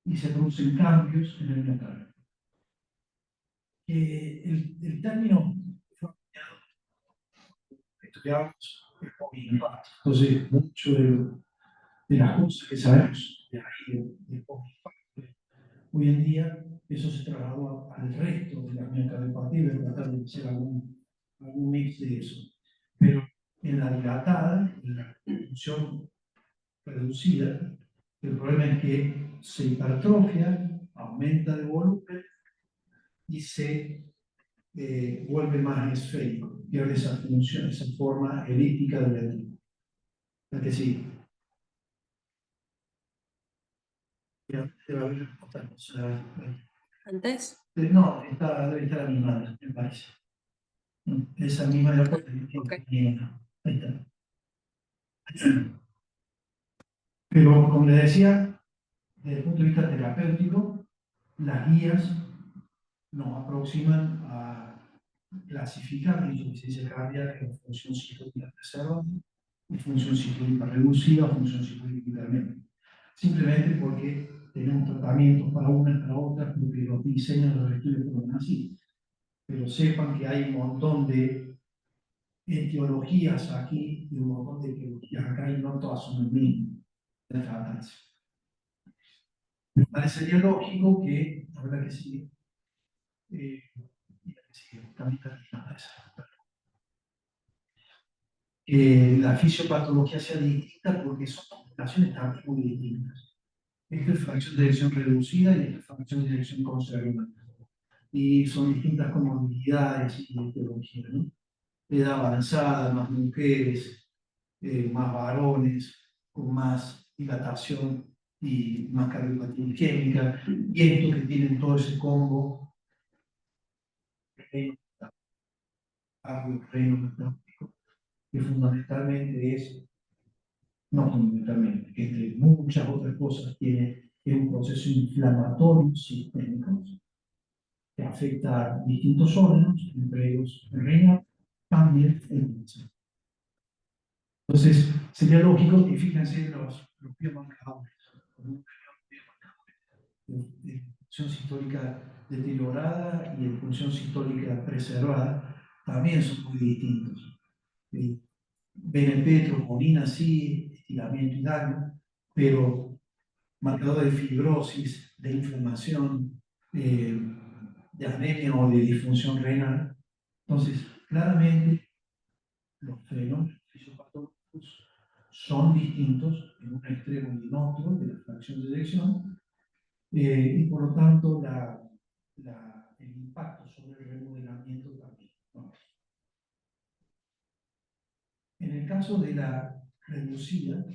y se producen cambios en el miocardio. El término fue estudiado polinfático. Entonces, mucho de las cosas que sabemos de ahí, de polinfático, hoy en día eso se trasladó al resto de la miocardiopatía y tratar de hacer algún mix de eso. Pero en la dilatada, en la función reducida, el problema es que se hipertrofia, aumenta de volumen y se vuelve más esférico, pierde esa función, esa forma elíptica del ventrículo. ¿Es que sí? Ya, debe haber otra cosa. ¿Antes? No, debe estar animada, me parece. Esa misma de la puerta. Ok. Ahí está. Pero como les decía, desde el punto de vista terapéutico, las guías nos aproximan a clasificar la insuficiencia cardíaca en función ciclótica preservada y función ciclótica reducida o función ciclótica intermedia. Simplemente porque tenemos tratamientos para una y para otra, porque los diseños de los estudios fueron así. Pero sepan que hay un montón de etiologías aquí y un montón de etiologías acá y no todas son el mismo de tratarse. Me parecería lógico que, la verdad que sí, también terminada esa. La fisiopatología sea distinta porque son complicaciones también muy distintas. Esta es fracción de dirección reducida y esta es fracción de dirección conservada. Y son distintas comorbilidades y etiologías, ¿no? Edad avanzada, más mujeres, más varones, con más dilatación y más cardiopatía isquémica, y estos que tienen todo ese combo, reino metabólico, que fundamentalmente es, no fundamentalmente, que entre muchas otras cosas tiene un proceso inflamatorio sistémico que afecta a distintos órganos, entre ellos el riñón, también el corazón. Entonces, sería lógico que fíjense los biomarcadores, de función sistólica deteriorada y de función sistólica preservada, también son muy distintos. BNP, troponina, sí, estiramiento y daño, pero marcador de fibrosis, de inflamación, de anemia o de disfunción renal. Entonces, claramente, los fenómenos fisiopatológicos son distintos en un extremo y en otro de la fracción de eyección, y por lo tanto el impacto sobre el remodelamiento también, ¿no? En el caso de la reducida,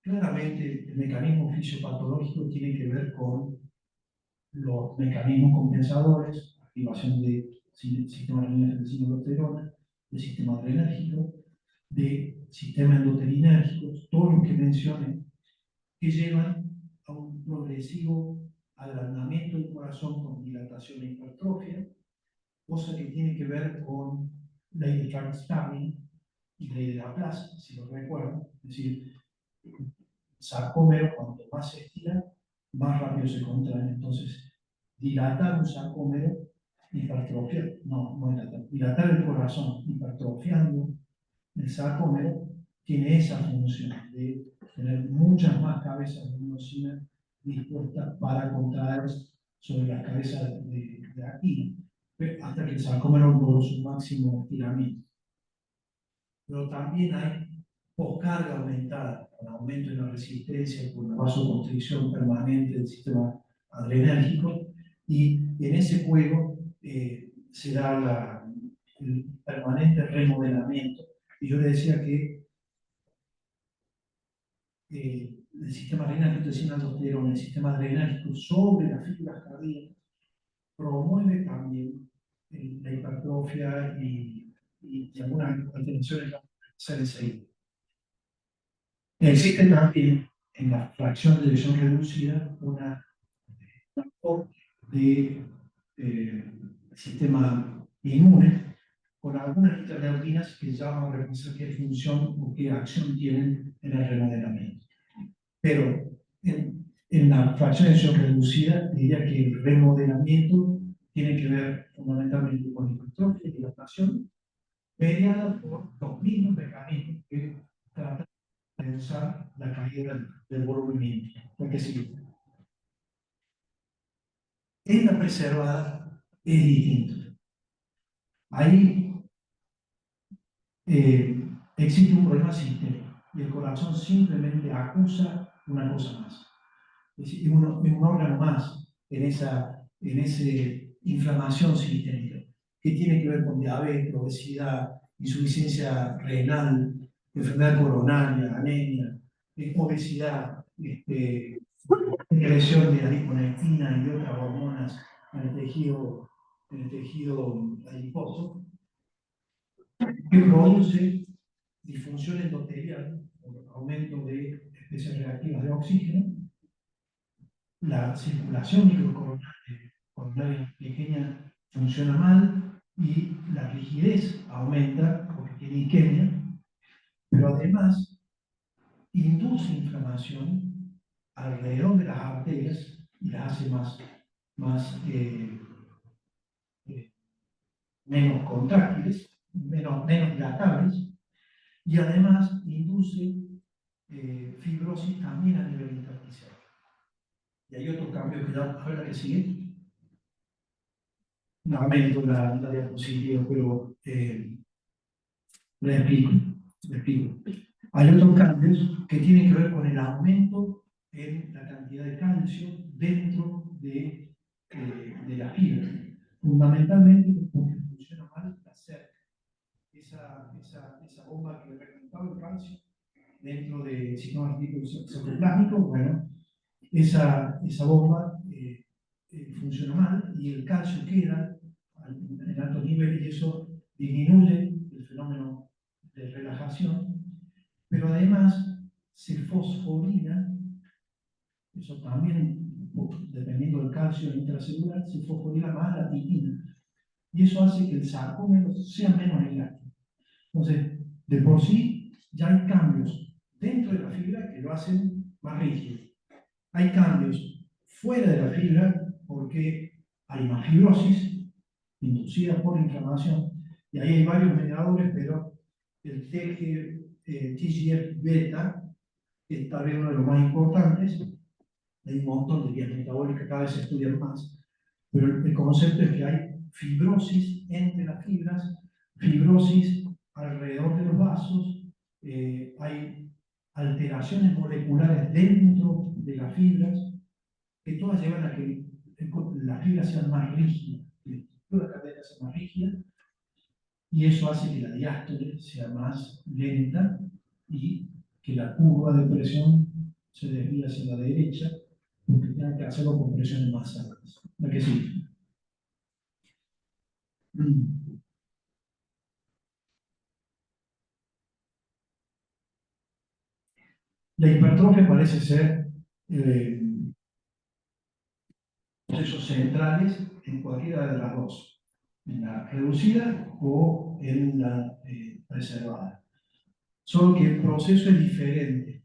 claramente el mecanismo fisiopatológico tiene que ver con los mecanismos compensadores, activación de sistema renina-angiotensina aldosterona, de sistema adrenérgico, de sistema endotelinérgico, todos los que mencioné, que llevan a un progresivo agrandamiento del corazón con dilatación e hipertrofia, cosa que tiene que ver con la ley de Charles-Darwin y la ley de Laplace, si lo recuerdan. Es decir, el sarcómero, cuanto más se estira, más rápido se contrae. Entonces, dilatar un sarcómero, hipertrofiar, no dilatar, dilatar el corazón, hipertrofiando el sarcómero, tiene esa función de tener muchas más cabezas de miosin dispuestas para contraer sobre las cabezas de aquí, hasta que el sarcómero logró su máximo estiramiento. Pero también hay poscarga aumentada, con aumento de la resistencia, por la vasoconstricción permanente del sistema adrenérgico, y en ese juego se da el permanente remodelamiento. Y yo le decía que el sistema renina-angiotensina aldosterona, el sistema adrenérgico sobre las fibras cardíacas, promueve también la hipertrofia y algunas alteraciones que van a enseguida. Existe también en la fracción de lesión reducida una de sistema inmune con algunas interleuquinas que llaman a revisar qué función o qué acción tienen en el remodelamiento. Pero en la fracción de lesión reducida diría que el remodelamiento tiene que ver fundamentalmente con hipertrofia y dilatación, mediada por los mismos mecanismos que tratan de pensar la caída del volumen mínimo. Lo que sigue. En la preservada es distinto. Ahí existe un problema sistémico y el corazón simplemente acusa una cosa más. Es decir, es un órgano más en esa inflamación sistémica, que tiene que ver con diabetes, obesidad, insuficiencia renal, enfermedad coronaria, anemia, obesidad, secreción de adiponectina y otras hormonas en el tejido adiposo, que produce disfunción endotelial, por aumento de especies reactivas de oxígeno, la circulación microcoronaria pequeña funciona mal y la rigidez aumenta porque tiene isquemia, pero además induce inflamación alrededor de las arterias y las hace eh, menos contráctiles, menos dilatables, y además induce fibrosis también a nivel intersticial. Y hay otros cambios que ya, a ver la que sigue. Lamento la diapositiva, pero le explico. Hay otros cambios que tienen que ver con el aumento en la cantidad de calcio dentro de la fibra. Fundamentalmente porque funciona mal la cerca. Esa bomba que reclutaba el calcio dentro del sistema citoplasmático, bueno, esa bomba funciona mal y el calcio queda en altos niveles y eso disminuye el fenómeno de relajación, pero además se fosforila, eso también, dependiendo del calcio intracelular, se fosforila más la titina y eso hace que el sarcómero sea menos elástico. Entonces, de por sí ya hay cambios dentro de la fibra que lo hacen más rígido. Hay cambios fuera de la fibra porque hay más fibrosis inducida por inflamación y ahí hay varios mediadores, pero el TGF-beta es tal vez uno de los más importantes. Hay un montón de vías metabólicas, cada vez se estudian más, pero el concepto es que hay fibrosis entre las fibras, fibrosis alrededor de los vasos, hay alteraciones moleculares dentro de las fibras, que todas llevan a que las fibras sean más rígidas, que la estructura de la cadena sea más rígida, y eso hace que la diástole sea más lenta y que la curva de presión se desvíe hacia la derecha, porque tengan que hacerlo con presiones más altas. ¿La que sí? La hipertrofia parece ser procesos centrales en cualquiera de las dos, en la reducida o en la preservada. Solo que el proceso es diferente.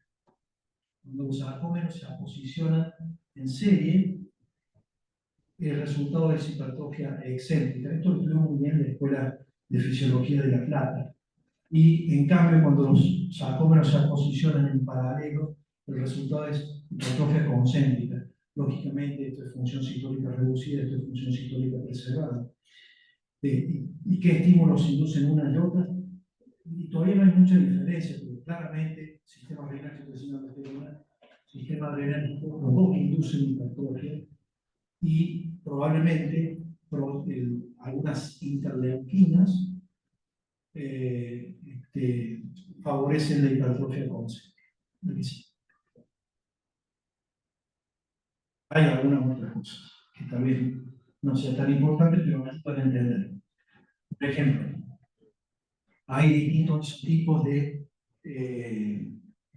Cuando los sarcómeros se posicionan en serie, el resultado es hipertrofia excéntrica. Esto lo estudió muy bien en la Escuela de Fisiología de La Plata. Y en cambio, cuando los sarcómeros se posicionan en paralelo, el resultado es hipertrofia concéntrica. Lógicamente, esto es función sistólica reducida, esto es función sistólica preservada. ¿Y qué estímulos inducen una y otra? Y todavía no hay mucha diferencia, porque claramente sistema adrenérgico sistema adrenérgico, los dos inducen hipertrofia y probablemente algunas interleuquinas favorecen la hipertrofia concéntrica. Hay algunas otras cosas que tal vez no sean tan importantes, pero me pueden entender. Por ejemplo, hay distintos tipos de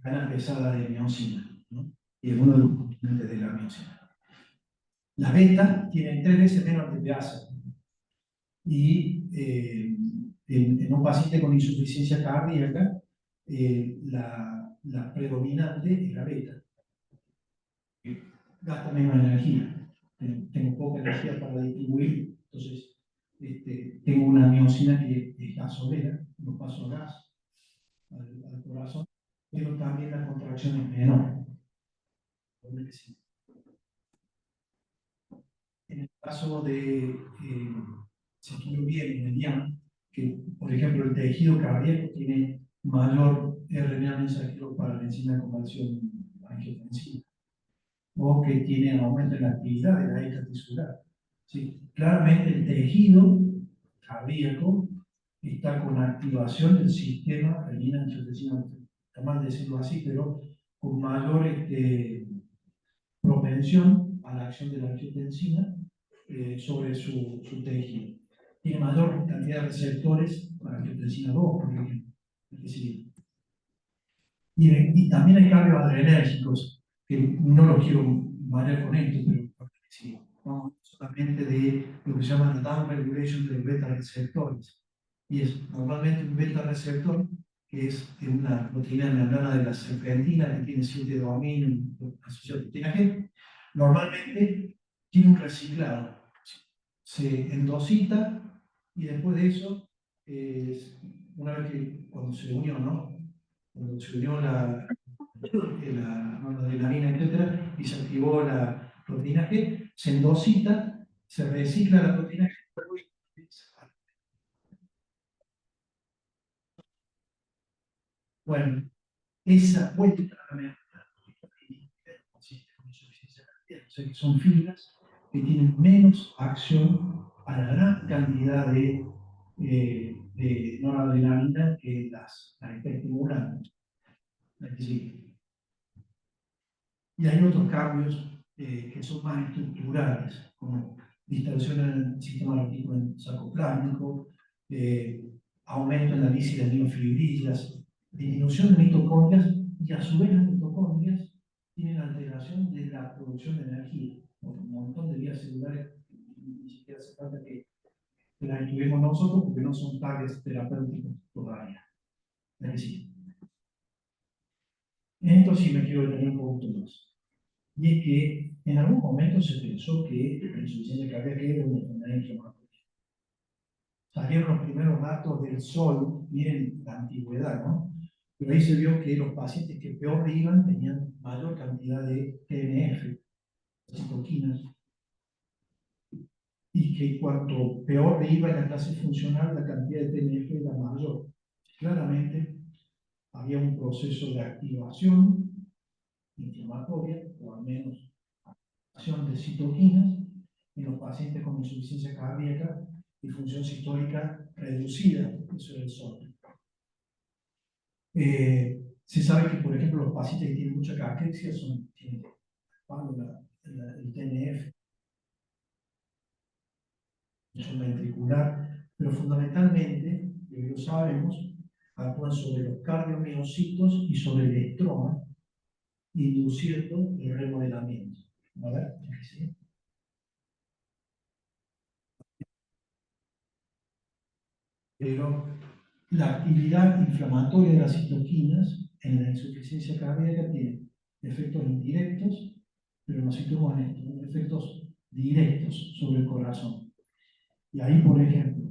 cadenas pesadas de miosina, ¿no? Y es uno de los componentes de la miosina. Las beta tienen 3 veces menos TPasa y en un paciente con insuficiencia cardíaca la predominante es la beta. Gasta menos energía. Tengo poca energía para distribuir, entonces tengo una miosina que es gasolera los pasos a gas al corazón, pero también la contracción es menor. En el caso de, se estudió bien en el IAM, que por ejemplo el tejido cardíaco tiene mayor RNA mensajero para la enzima de conversión angiotensiva, o que tiene aumento en la actividad de la hélice tisular. Sí, claramente el tejido cardíaco está con activación del sistema renina-angiotensina, está mal decirlo así, pero con mayor propensión a la acción de la angiotensina sobre su tejido. Tiene mayor cantidad de receptores para angiotensina 2, por ejemplo. Y también hay cambios adrenérgicos, que no lo quiero marear con esto, pero sí, vamos solamente de lo que se llama la down regulation de los beta receptores. Y es normalmente un beta receptor, que es una proteína membrana de la serpentina que tiene 7 dominios asociados a proteína G. Normalmente tiene un reciclado, se endosita y después de eso, una vez que cuando se unió, ¿no? Cuando se unió la noradrenalina, etcétera, y se activó la proteína G, se endosita, se recicla la proteína G. Bueno, esa vuelta a la consiste en insuficiencia cardíaca, o sea que son fibras que tienen menos acción a la gran cantidad de noradrenalina que las está estimulando. Es decir, y hay otros cambios que son más estructurales, como distorsión en el sistema reticular sarcoplástico, aumento en la lisis de miofibrillas, disminución de mitocondrias, y a su vez las mitocondrias tienen alteración de la producción de energía, por un montón de vías celulares, ni siquiera hace falta que las estudiemos nosotros porque no son targets terapéuticos todavía. Es decir, en esto sí me quiero detener un poquito más. Y es que en algún momento se pensó que la insuficiencia cardíaca era una enfermedad inflamatoria. Salieron los primeros datos del sol, miren la antigüedad, ¿no? Pero ahí se vio que los pacientes que peor iban tenían mayor cantidad de TNF, citoquinas, y que cuanto peor iba en la clase funcional, la cantidad de TNF era mayor. Claramente había un proceso de activación inflamatoria, o al menos acción de citoquinas, en los pacientes con insuficiencia cardíaca y función sistólica reducida, eso es el sol. Se sabe que, por ejemplo, los pacientes que tienen mucha caquexia tienen el TNF, son ventricular, pero fundamentalmente, lo sabemos, actúan sobre los cardiomiocitos y sobre el estroma, induciendo el remodelamiento. A ver, ¿sí? Pero la actividad inflamatoria de las citoquinas en la insuficiencia cardíaca tiene efectos indirectos, pero nos situamos en esto, ¿no? Efectos directos sobre el corazón. Y ahí, por ejemplo,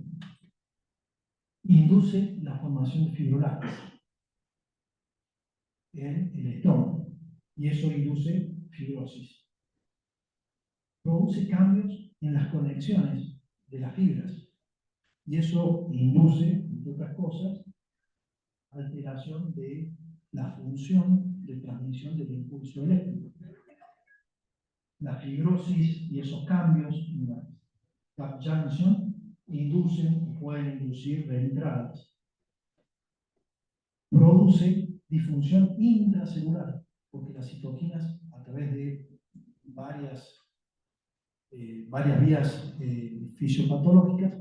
induce la formación de fibroblastos en el estómago, y eso induce fibrosis. Produce cambios en las conexiones de las fibras, y eso induce, entre otras cosas, alteración de la función de transmisión del impulso eléctrico. La fibrosis y esos cambios en la gap junction inducen o pueden inducir reentradas. Produce disfunción intracelular, porque las citoquinas, a través de varias vías fisiopatológicas,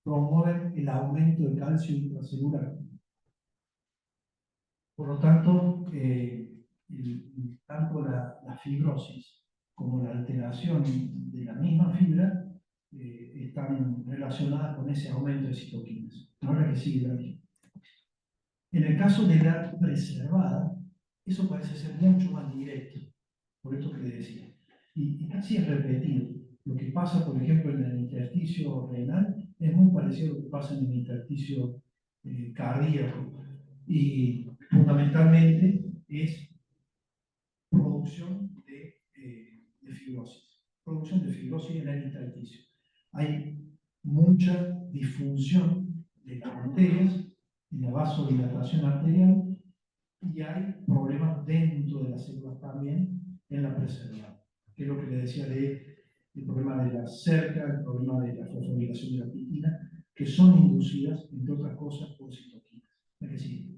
promueven el aumento de calcio intracelular. Por lo tanto, tanto la fibrosis como la alteración de la misma fibra están relacionadas con ese aumento de citoquinas. Ahora que sigue la misma. En el caso de la preservada, eso parece ser mucho más directo, por esto que le decía. Y casi es repetido. Lo que pasa, por ejemplo, en el intersticio renal es muy parecido a lo que pasa en el intersticio cardíaco, y fundamentalmente es producción de fibrosis. Producción de fibrosis en el intersticio. Hay mucha disfunción de las arterias, en la vasodilatación arterial, y hay problemas dentro de las células también en la preservada. Que es lo que le decía el problema de la cerca, el problema de la fosforilación de la quitina, que son inducidas, entre otras cosas, por citoquinas. ¿Es que sí?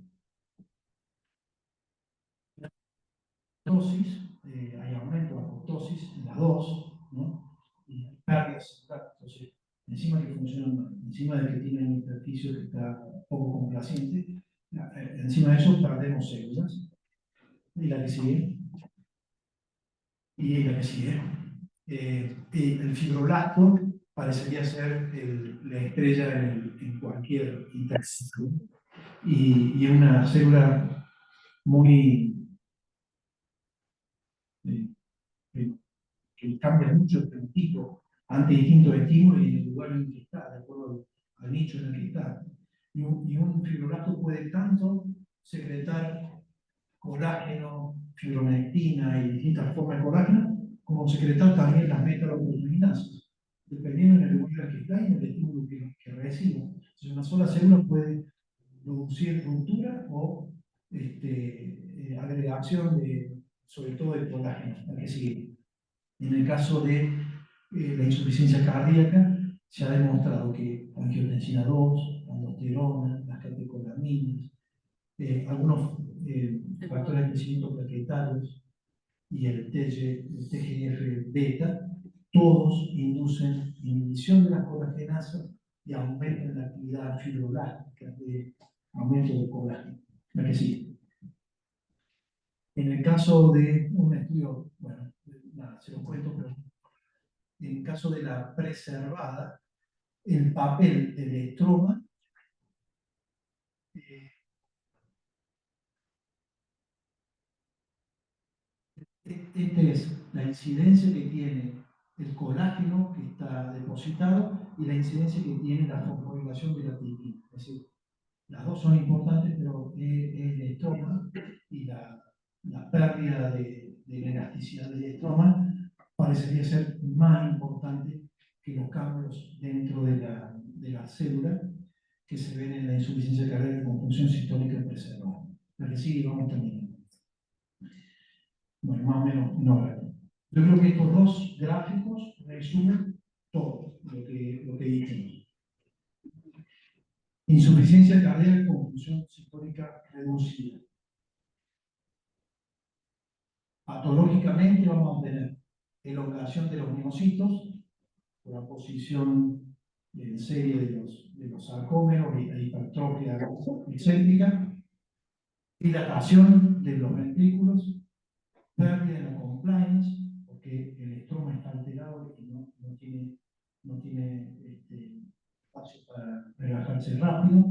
Dosis, hay aumento de apoptosis en la 2, ¿no? Y hay pérdidas celulares. Entonces, encima que funcionan, encima de que tienen un intersticio que está poco complaciente, encima de eso perdemos células. Y la que sigue, y la que sigue. El fibroblasto parecería ser la estrella en cualquier intersticio. Y es una célula muy eh, eh, que cambia mucho el fenotipo ante distintos estímulos y en el lugar en que está, de acuerdo al nicho en el que está. Y un fibroblasto puede tanto secretar colágeno, fibronectina y distintas formas de colágeno, como secretar también las metaloproteinasas, dependiendo en el lugar en que está y en el estímulo que reciba. Entonces, una sola célula puede producir ruptura o agregación sobre todo de colágeno, la que sigue. En el caso de la insuficiencia cardíaca, se ha demostrado que angiotensina 2, aldosterona, las catecolaminas, algunos factores de crecimiento plaquetarios y el TGF-beta, todos inducen inhibición de las colagenasas y aumentan la actividad fibroblástica de aumento de colágeno. La que sigue. En el caso de un estudio, bueno, nada, se lo cuento, pero en el caso de la preservada, el papel del estroma eh, esta es la incidencia que tiene el colágeno que está depositado y la incidencia que tiene la fosforilación de la quitina. Es decir, las dos son importantes, pero el estroma y la pérdida de la elasticidad del estroma parecería ser más importante que los cambios dentro de la célula que se ven en la insuficiencia cardíaca con función sistólica preservada. La que sigue, vamos terminando. Bueno, más o menos no. Yo creo que estos dos gráficos resumen todo lo que dijimos. Insuficiencia cardíaca con función sistólica reducida. Patológicamente vamos a tener elongación de los miocitos por la posición en serie de los sarcómeros y la hipertrofia excéntrica, dilatación de los ventrículos, pérdida de la compliance, porque el estroma está alterado y no tiene espacio para relajarse rápido,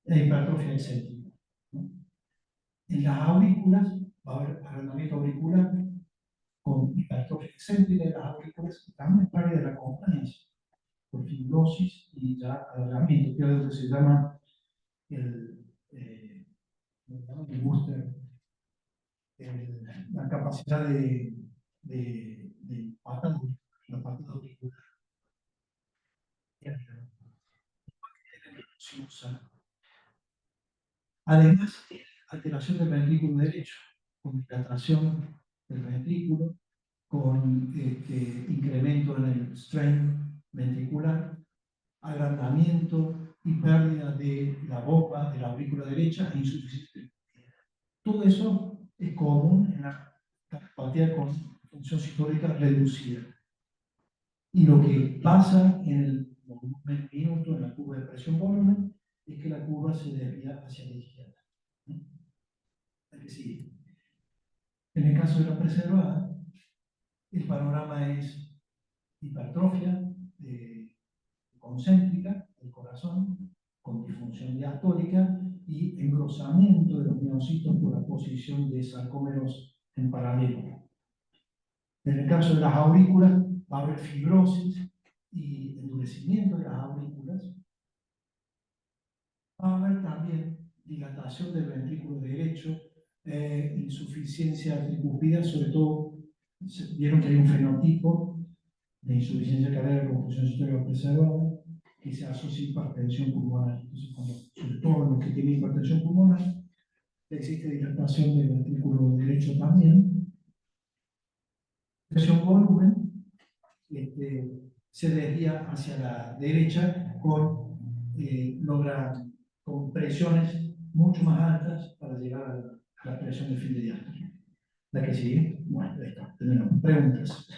e hipertrofia excéntrica, ¿no? En las aurículas va a haber agrandamiento auricular con hipertrofia excéntrica de las aurículas, también pérdida de la compliance por fibrosis y ya alargamiento, que es lo que se llama el booster, la capacidad de patada, la patada auricular. Además, alteración del ventrículo derecho, con dilatación del ventrículo, con incremento en el strain ventricular, agrandamiento y pérdida de la boca de la aurícula derecha e insuficiencia. Todo eso es común en la cardiopatía con función sistólica reducida. Y lo que pasa en el volumen minuto, en la curva de presión volumen, es que la curva se desvía hacia la izquierda. ¿Es que sí? En el caso de la preservada, el panorama es hipertrofia concéntrica del corazón, con disfunción diastólica y engrosamiento de los miocitos por la posición de sarcómeros en paralelo. En el caso de las aurículas, va a haber fibrosis y endurecimiento de las aurículas. Va va a haber también dilatación del ventrículo derecho, insuficiencia tricúspide, sobre todo, vieron que hay un fenotipo de insuficiencia cardíaca con función sistólica preservada que se asocia a hipertensión pulmonar. Entonces, sobre todo los que tienen hipertensión pulmonar, existe dilatación del ventrículo derecho también. Presión volumen se desvía hacia la derecha logra con presiones mucho más altas para llegar a la presión de fin de diástole. La que sigue, bueno, ahí está, tenemos preguntas.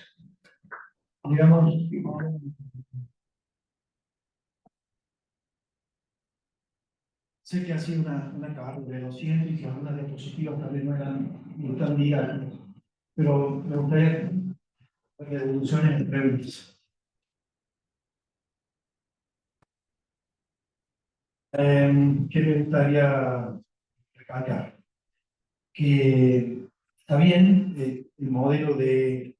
Digamos, sé que ha sido una carga de 200 y que algunas diapositivas tal vez no eran ni tan didácticas, pero me gustaría que devoluciones de preguntas. ¿Qué me gustaría recalcar? Que está bien el modelo de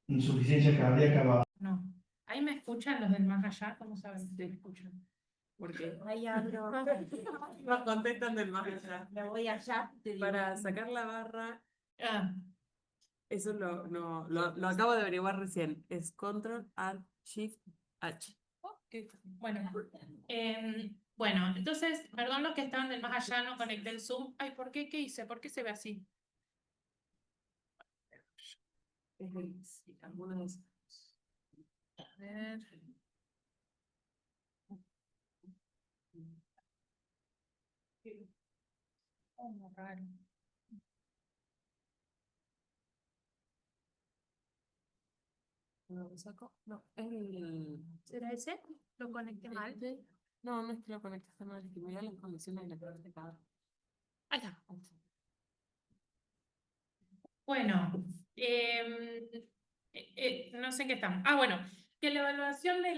insuficiencia cardíaca va. No. ¿Ahí me escuchan los del más allá? ¿Cómo saben si te escuchan? Porque Ahí abro. nos contestan del más allá. Me voy allá. Para sacar la barra, Ah, eso lo acabo de averiguar recién. Es Control Alt Shift H. bueno. Bueno, entonces, perdón los que estaban del más allá, no conecté el Zoom. Ay, ¿por qué? ¿Qué hice? ¿Por qué se ve así? Sí, algunas. A ver. Oh, raro. ¿No lo saco? No, es el. ¿Será ese? ¿Lo conecté mal? No, no es que lo conectaste mal, es que mira las condiciones de la tarjeta. Ahí está. Bueno, no sé en qué estamos. Ah, bueno, que la evaluación de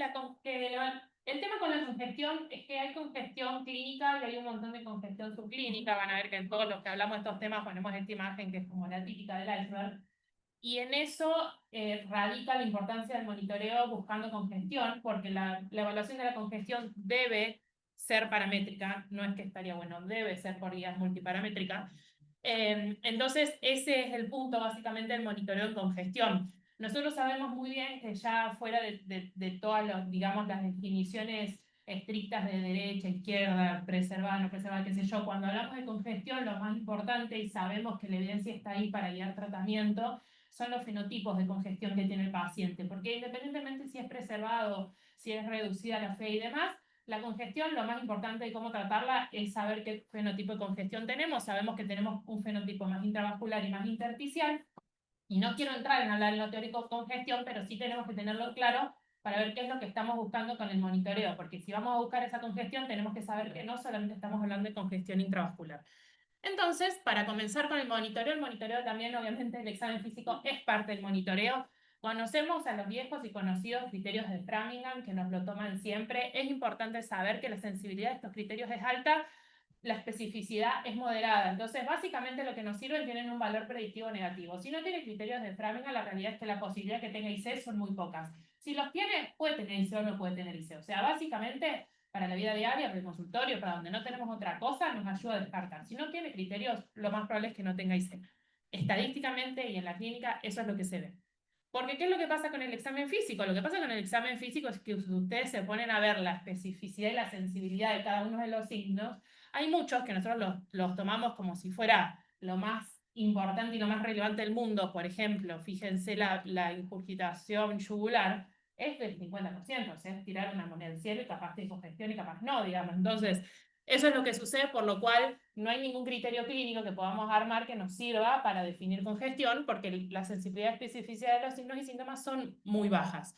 el tema con la congestión es que hay congestión clínica y hay un montón de congestión subclínica. Van a ver que en todos los que hablamos de estos temas ponemos esta imagen que es como la típica del iceberg. Y en eso radica la importancia del monitoreo buscando congestión, porque la evaluación de la congestión debe ser paramétrica, no es que estaría bueno, debe ser por guías multiparamétricas. Entonces, ese es el punto básicamente del monitoreo en congestión. Nosotros sabemos muy bien que ya fuera de todas los, digamos, las definiciones estrictas de derecha, izquierda, preservada, no preservada, qué sé yo, cuando hablamos de congestión, lo más importante, y sabemos que la evidencia está ahí para guiar tratamiento, son los fenotipos de congestión que tiene el paciente, porque independientemente si es preservado, si es reducida la fe y demás, la congestión, lo más importante de cómo tratarla es saber qué fenotipo de congestión tenemos. Sabemos que tenemos un fenotipo más intravascular y más intersticial. Y no quiero entrar en hablar en lo teórico de congestión, pero sí tenemos que tenerlo claro para ver qué es lo que estamos buscando con el monitoreo. Porque si vamos a buscar esa congestión, tenemos que saber que no solamente estamos hablando de congestión intravascular. Entonces, para comenzar con el monitoreo también, obviamente, el examen físico es parte del monitoreo. Conocemos a los viejos y conocidos criterios de Framingham, que nos lo toman siempre. Es importante saber que la sensibilidad de estos criterios es alta, la especificidad es moderada. Entonces, básicamente lo que nos sirven tienen un valor predictivo negativo. Si no tiene criterios de Framingham, la realidad es que la posibilidad que tenga IC son muy pocas. Si los tiene, puede tener IC o no puede tener IC. O sea, básicamente, para la vida diaria, para el consultorio, para donde no tenemos otra cosa, nos ayuda a descartar. Si no tiene criterios, lo más probable es que no tenga IC. Estadísticamente y en la clínica, eso es lo que se ve. Porque, ¿qué es lo que pasa con el examen físico? Lo que pasa con el examen físico es que ustedes se ponen a ver la especificidad y la sensibilidad de cada uno de los signos. Hay muchos que nosotros los tomamos como si fuera lo más importante y lo más relevante del mundo. Por ejemplo, fíjense la ingurgitación yugular es del 50%, o sea, es tirar una moneda al cielo y capaz de congestión y capaz no, digamos. Entonces, eso es lo que sucede, por lo cual no hay ningún criterio clínico que podamos armar que nos sirva para definir congestión, porque la sensibilidad y especificidad de los signos y síntomas son muy bajas.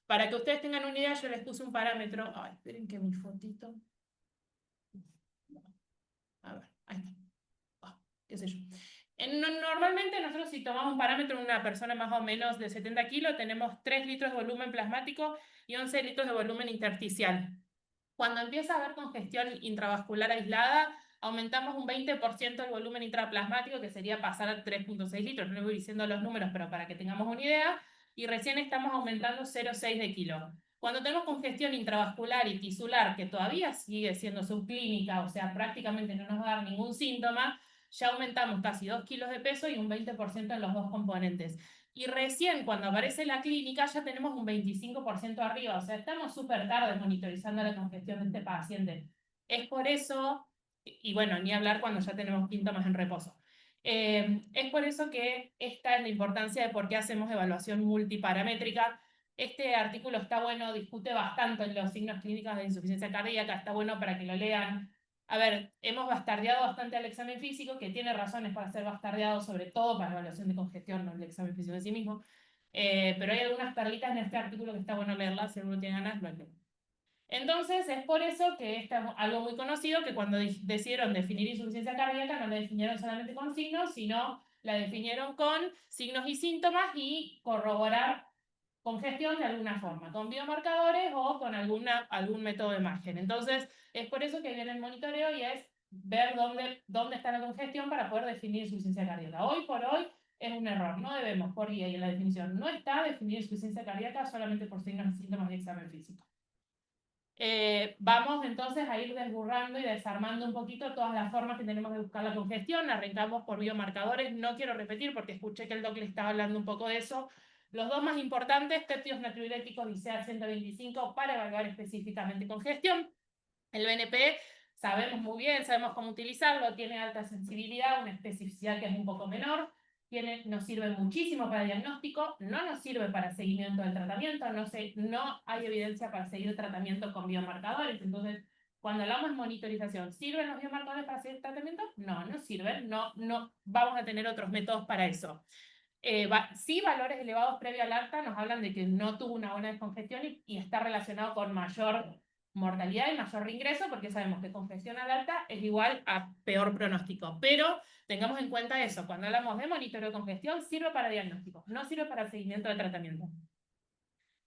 Para que ustedes tengan una idea, yo les puse un parámetro. Ay, esperen que mi fotito. A ver, ahí está. Qué sé yo. Normalmente nosotros si tomamos un parámetro de una persona más o menos de 70 kilos, tenemos 3 litros de volumen plasmático y 11 litros de volumen intersticial. Cuando empieza a haber congestión intravascular aislada, aumentamos un 20% el volumen intraplasmático, que sería pasar a 3,6 litros. No les voy diciendo los números, pero para que tengamos una idea. Y recién estamos aumentando 0,6 de kilo. Cuando tenemos congestión intravascular y tisular, que todavía sigue siendo subclínica, o sea, prácticamente no nos va a dar ningún síntoma, ya aumentamos casi 2 kilos de peso y un 20% en los dos componentes. Y recién cuando aparece la clínica ya tenemos un 25% arriba, o sea, estamos súper tarde monitorizando la congestión de este paciente. Es por eso, y bueno, ni hablar cuando ya tenemos síntomas en reposo. Es por eso que esta es la importancia de por qué hacemos evaluación multiparamétrica. Este artículo está bueno, discute bastante en los signos clínicos de insuficiencia cardíaca, está bueno para que lo lean. A ver, hemos bastardeado bastante al examen físico, que tiene razones para ser bastardeado, sobre todo para evaluación de congestión, no el examen físico en sí mismo. Pero hay algunas perlitas en este artículo que está bueno leerlas, si uno tiene ganas, lo lee. Entonces, es por eso que es algo muy conocido, que cuando decidieron definir insuficiencia cardíaca, no la definieron solamente con signos, sino la definieron con signos y síntomas y corroborar congestión de alguna forma, con biomarcadores o con algún método de margen. Entonces, es por eso que viene el monitoreo y es ver dónde está la congestión para poder definir insuficiencia cardíaca. Hoy por hoy es un error, no debemos, por guía y en la definición, no está definir insuficiencia cardíaca solamente por signos y síntomas de examen físico. Vamos entonces a ir desburrando y desarmando un poquito todas las formas que tenemos de buscar la congestión. Arrancamos por biomarcadores, no quiero repetir porque escuché que el doc le estaba hablando un poco de eso. Los dos más importantes, péptidos natriuréticos y CA-125 para evaluar específicamente congestión. El BNP sabemos muy bien, sabemos cómo utilizarlo, tiene alta sensibilidad, una especificidad que es un poco menor. Nos sirve muchísimo para diagnóstico, no nos sirve para seguimiento del tratamiento, no hay evidencia para seguir el tratamiento con biomarcadores. Entonces, cuando hablamos de monitorización, ¿sirven los biomarcadores para seguir el tratamiento? No, no sirven, no vamos a tener otros métodos para eso. Sí, valores elevados previo al alta nos hablan de que no tuvo una buena descongestión y está relacionado con mayor mortalidad y mayor reingreso, porque sabemos que congestión al alta es igual a peor pronóstico. Pero tengamos en cuenta eso, cuando hablamos de monitoreo de congestión, sirve para diagnóstico, no sirve para seguimiento de tratamiento.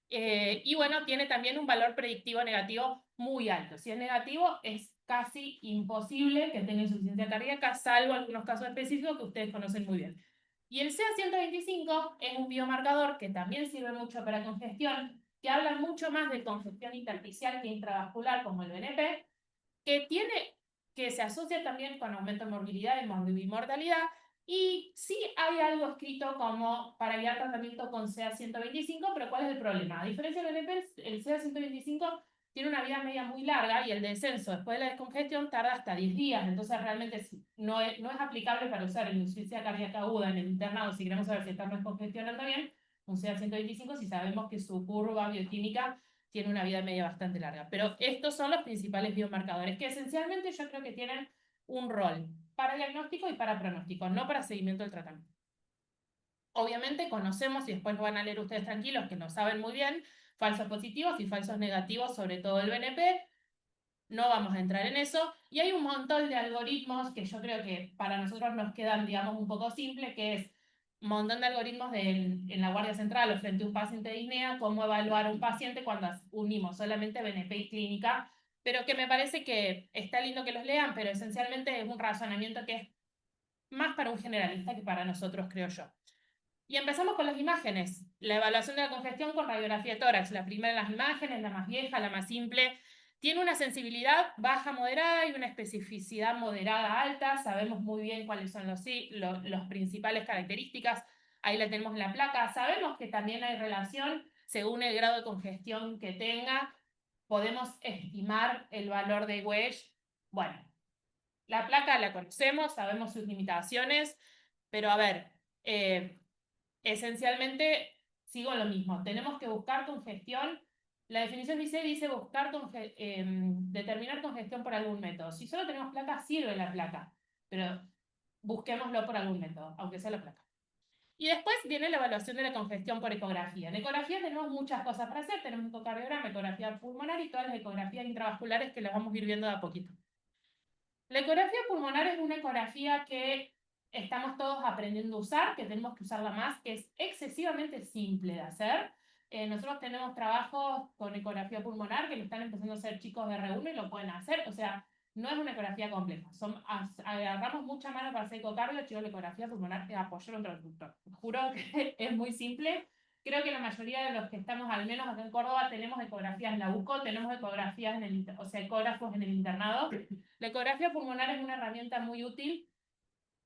Y bueno, tiene también un valor predictivo negativo muy alto. Si es negativo, es casi imposible que tenga insuficiencia cardíaca, salvo algunos casos específicos que ustedes conocen muy bien. Y el CA-125 es un biomarcador que también sirve mucho para congestión, que habla mucho más de congestión intersticial que intravascular, como el BNP, que se asocia también con aumento de morbilidad y mortalidad, y sí hay algo escrito como para guiar tratamiento con CA-125, pero ¿cuál es el problema? A diferencia del BNP, el CA-125 tiene una vida media muy larga y el descenso después de la descongestión tarda hasta 10 días, entonces realmente no es aplicable para usar en insuficiencia cardíaca aguda en el internado si queremos saber si estamos descongestionando bien, un CA-125 si sabemos que su curva bioquímica tiene una vida media bastante larga. Pero estos son los principales biomarcadores que esencialmente yo creo que tienen un rol para diagnóstico y para pronóstico, no para seguimiento del tratamiento. Obviamente conocemos, y después lo van a leer ustedes tranquilos, que no saben muy bien, falsos positivos y falsos negativos, sobre todo el BNP. No vamos a entrar en eso. Y hay un montón de algoritmos que yo creo que para nosotros nos quedan, digamos, un poco simple, que es un montón de algoritmos en la Guardia Central o frente a un paciente de INEA, cómo evaluar a un paciente cuando unimos solamente BNP y clínica, pero que me parece que está lindo que los lean, pero esencialmente es un razonamiento que es más para un generalista que para nosotros, creo yo. Y empezamos con las imágenes. La evaluación de la congestión con radiografía de tórax. La primera de las imágenes, la más vieja, la más simple. Tiene una sensibilidad baja moderada y una especificidad moderada alta. Sabemos muy bien cuáles son los principales características. Ahí la tenemos en la placa. Sabemos que también hay relación según el grado de congestión que tenga. Podemos estimar el valor de Wedge. Bueno, la placa la conocemos, sabemos sus limitaciones, pero a ver, esencialmente sigo lo mismo. Tenemos que buscar congestión. La definición dice buscar determinar congestión por algún método. Si solo tenemos placa, sirve la placa, pero busquémoslo por algún método, aunque sea la placa. Y después viene la evaluación de la congestión por ecografía. En ecografía tenemos muchas cosas para hacer. Tenemos ecocardiograma, ecografía pulmonar y todas las ecografías intravasculares que las vamos a ir viendo de a poquito. La ecografía pulmonar es una ecografía que estamos todos aprendiendo a usar, que tenemos que usarla más, que es excesivamente simple de hacer. Nosotros tenemos trabajos con ecografía pulmonar que lo están empezando a hacer chicos de R1 y lo pueden hacer, o sea, no es una ecografía compleja. Agarramos mucha mano para hacer ecocardio, chicos, la ecografía pulmonar es apoyar a un transductor. Juro que es muy simple, creo que la mayoría de los que estamos, al menos acá en Córdoba, tenemos ecografías en la UCO, tenemos ecografías en el, o sea, ecógrafos en el internado. La ecografía pulmonar es una herramienta muy útil.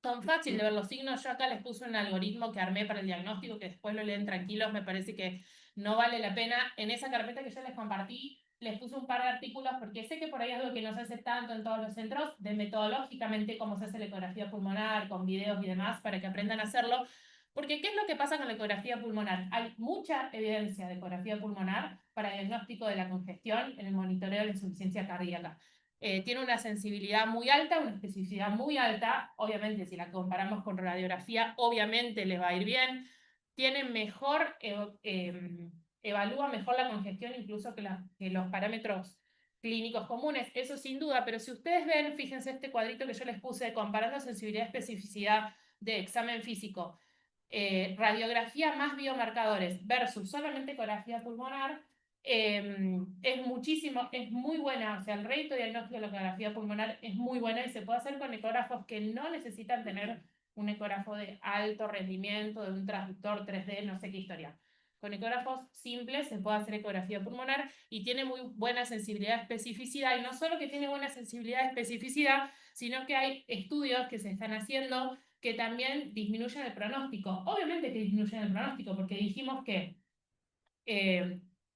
Son fáciles de ver los signos. Yo acá les puse un algoritmo que armé para el diagnóstico, que después lo leen tranquilos, me parece que no vale la pena. En esa carpeta que yo les compartí, les puse un par de artículos, porque sé que por ahí es algo que no se hace tanto en todos los centros, de metodológicamente cómo se hace la ecografía pulmonar, con videos y demás, para que aprendan a hacerlo. Porque, ¿qué es lo que pasa con la ecografía pulmonar? Hay mucha evidencia de ecografía pulmonar para el diagnóstico de la congestión en el monitoreo de la insuficiencia cardíaca. Tiene una sensibilidad muy alta, una especificidad muy alta. Obviamente, si la comparamos con radiografía, obviamente les va a ir bien. Tiene mejor, evalúa mejor la congestión incluso que los parámetros clínicos comunes, eso sin duda, pero si ustedes ven, fíjense este cuadrito que yo les puse comparando sensibilidad y especificidad de examen físico, radiografía más biomarcadores versus solamente ecografía pulmonar, es muy buena, o sea, el rédito diagnóstico de la ecografía pulmonar es muy buena y se puede hacer con ecógrafos que no necesitan tener un ecógrafo de alto rendimiento, de un transductor 3D, no sé qué historia. Con ecógrafos simples se puede hacer ecografía pulmonar y tiene muy buena sensibilidad y especificidad, y no solo que tiene buena sensibilidad y especificidad, sino que hay estudios que se están haciendo que también disminuyen el pronóstico. Obviamente que disminuyen el pronóstico, porque dijimos que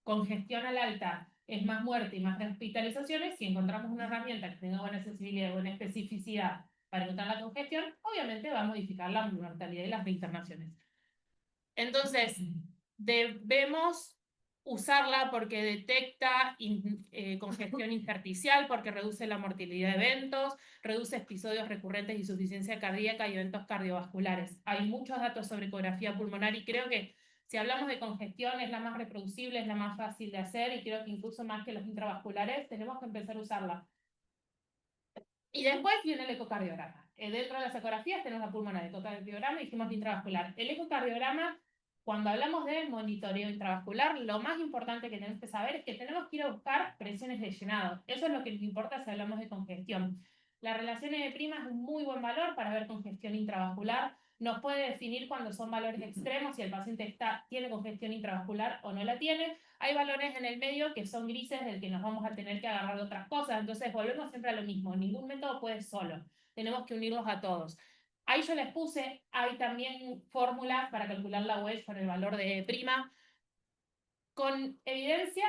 congestión al alta es más muerte y más hospitalizaciones. Si encontramos una herramienta que tenga buena sensibilidad y buena especificidad para encontrar la congestión, obviamente va a modificar la mortalidad y las reinternaciones. Entonces, debemos usarla porque detecta congestión intersticial, porque reduce la mortalidad de eventos, reduce episodios recurrentes de insuficiencia cardíaca y eventos cardiovasculares. Hay muchos datos sobre ecografía pulmonar y creo que si hablamos de congestión es la más reproducible, es la más fácil de hacer y creo que incluso más que los intravasculares tenemos que empezar a usarla. Y después viene el ecocardiograma. Dentro de las ecografías tenemos la pulmonar, el ecocardiograma y dijimos intravascular. El ecocardiograma, cuando hablamos de monitoreo intravascular, lo más importante que tenemos que saber es que tenemos que ir a buscar presiones de llenado. Eso es lo que nos importa si hablamos de congestión. La relación E' es un muy buen valor para ver congestión intravascular. Nos puede definir cuando son valores extremos, si el paciente tiene congestión intravascular o no la tiene. Hay valores en el medio que son grises, del que nos vamos a tener que agarrar de otras cosas. Entonces volvemos siempre a lo mismo. Ningún método puede solo. Tenemos que unirlos a todos. Ahí yo les puse, hay también fórmulas para calcular la wedge con el valor de prima, con evidencia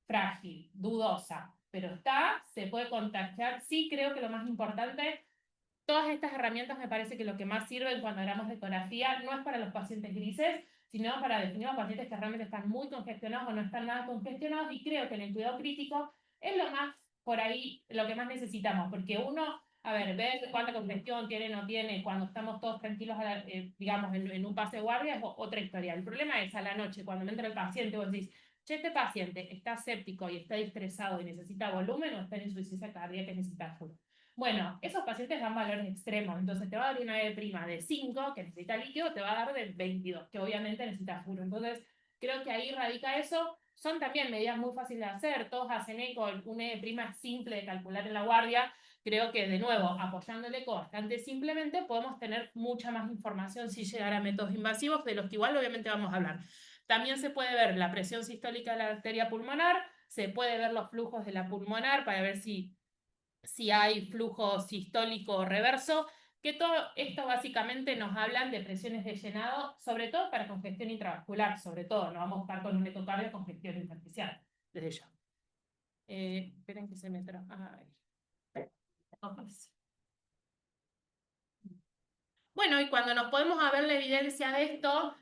frágil, dudosa, pero se puede contactar. Sí, creo que lo más importante, todas estas herramientas me parece que lo que más sirven cuando hablamos de ecografía no es para los pacientes grises, sino para definir a los pacientes que realmente están muy congestionados o no están nada congestionados, y creo que en el cuidado crítico es lo más, por ahí, lo que más necesitamos, porque uno, a ver cuánta congestión tiene, no tiene, cuando estamos todos tranquilos, digamos, en un pase de guardia, es otra historia. El problema es a la noche, cuando me entra el paciente, vos decís, che, este paciente está séptico y está estresado y necesita volumen, o está en insuficiencia cardíaca y necesita flujo. Bueno, esos pacientes dan valores extremos, entonces te va a dar una E' de 5, que necesita líquido, te va a dar de 22, que obviamente necesita flujo. Entonces, creo que ahí radica eso. Son también medidas muy fáciles de hacer, todos hacen eco, un E' simple de calcular en la guardia. Creo que, de nuevo, apoyando el eco bastante simplemente, podemos tener mucha más información sin llegar a métodos invasivos, de los que igual obviamente vamos a hablar. También se puede ver la presión sistólica de la arteria pulmonar, se puede ver los flujos de la pulmonar para ver si hay flujo sistólico reverso, que todo esto básicamente nos hablan de presiones de llenado, sobre todo para congestión intravascular, sobre todo, no vamos a estar con un ecocardio congestión intersticial, desde ya. Esperen que se me Bueno, y cuando nos podemos ver la evidencia de esto,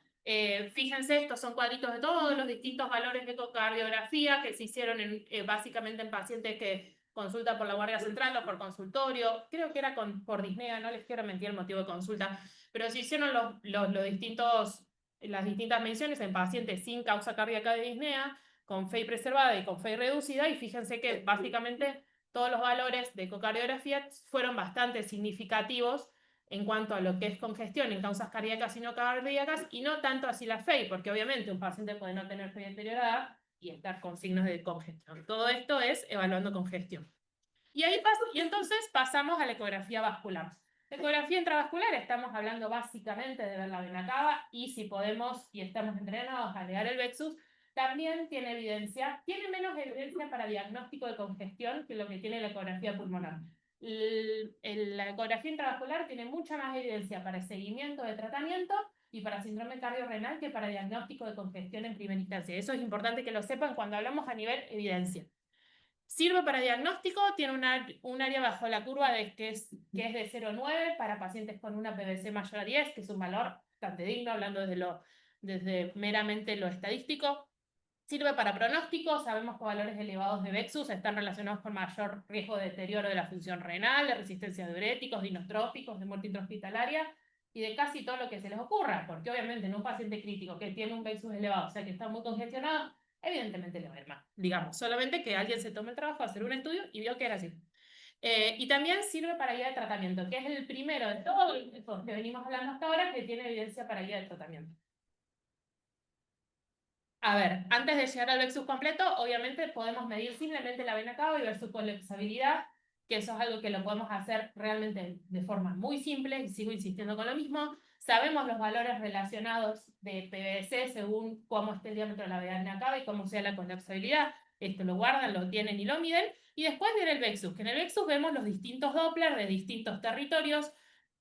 fíjense, estos son cuadritos de todos los distintos valores de ecocardiografía que se hicieron básicamente en pacientes que consulta por la Guardia Central o por consultorio. Creo que era por disnea, no les quiero mentir el motivo de consulta, pero se hicieron las distintas menciones en pacientes sin causa cardíaca de disnea, con FEI preservada y con FEI reducida, y fíjense que básicamente todos los valores de ecocardiografía fueron bastante significativos en cuanto a lo que es congestión en causas cardíacas y no cardíacas, y no tanto así la FEI, porque obviamente un paciente puede no tener FEI deteriorada y estar con signos de congestión. Todo esto es evaluando congestión. Y entonces pasamos a la ecografía vascular. Ecografía intravascular, estamos hablando básicamente de ver la vena cava y si podemos, y estamos entrenados a agregar el Vexus, también tiene evidencia, tiene menos evidencia para diagnóstico de congestión que lo que tiene la ecografía pulmonar. La ecografía intravascular tiene mucha más evidencia para seguimiento de tratamiento y para síndrome cardiorrenal que para diagnóstico de congestión en primera instancia. Eso es importante que lo sepan cuando hablamos a nivel evidencia. Sirve para diagnóstico, tiene un área bajo la curva que es de 0,9 para pacientes con una PVC mayor a 10, que es un valor bastante digno, hablando desde meramente lo estadístico. Sirve para pronóstico, sabemos que valores elevados de Vexus están relacionados con mayor riesgo de deterioro de la función renal, de resistencia a diuréticos, de inostrópicos, de muerte intrahospitalaria y de casi todo lo que se les ocurra, porque obviamente en un paciente crítico que tiene un Vexus elevado, o sea que está muy congestionado, evidentemente le va a ir mal. Digamos, solamente que alguien se tome el trabajo de hacer un estudio y vio que era así. Y también sirve para guía de tratamiento, que es el primero de todos los que venimos hablando hasta ahora que tiene evidencia para guía de tratamiento. A ver, antes de llegar al Vexus completo, obviamente podemos medir simplemente la vena cava y ver su colapsabilidad, que eso es algo que lo podemos hacer realmente de forma muy simple, y sigo insistiendo con lo mismo. Sabemos los valores relacionados de PVC según cómo esté el diámetro de la vena cava y cómo sea la colapsabilidad. Esto lo guardan, lo tienen y lo miden. Y después viene el Vexus, que en el Vexus vemos los distintos Doppler de distintos territorios,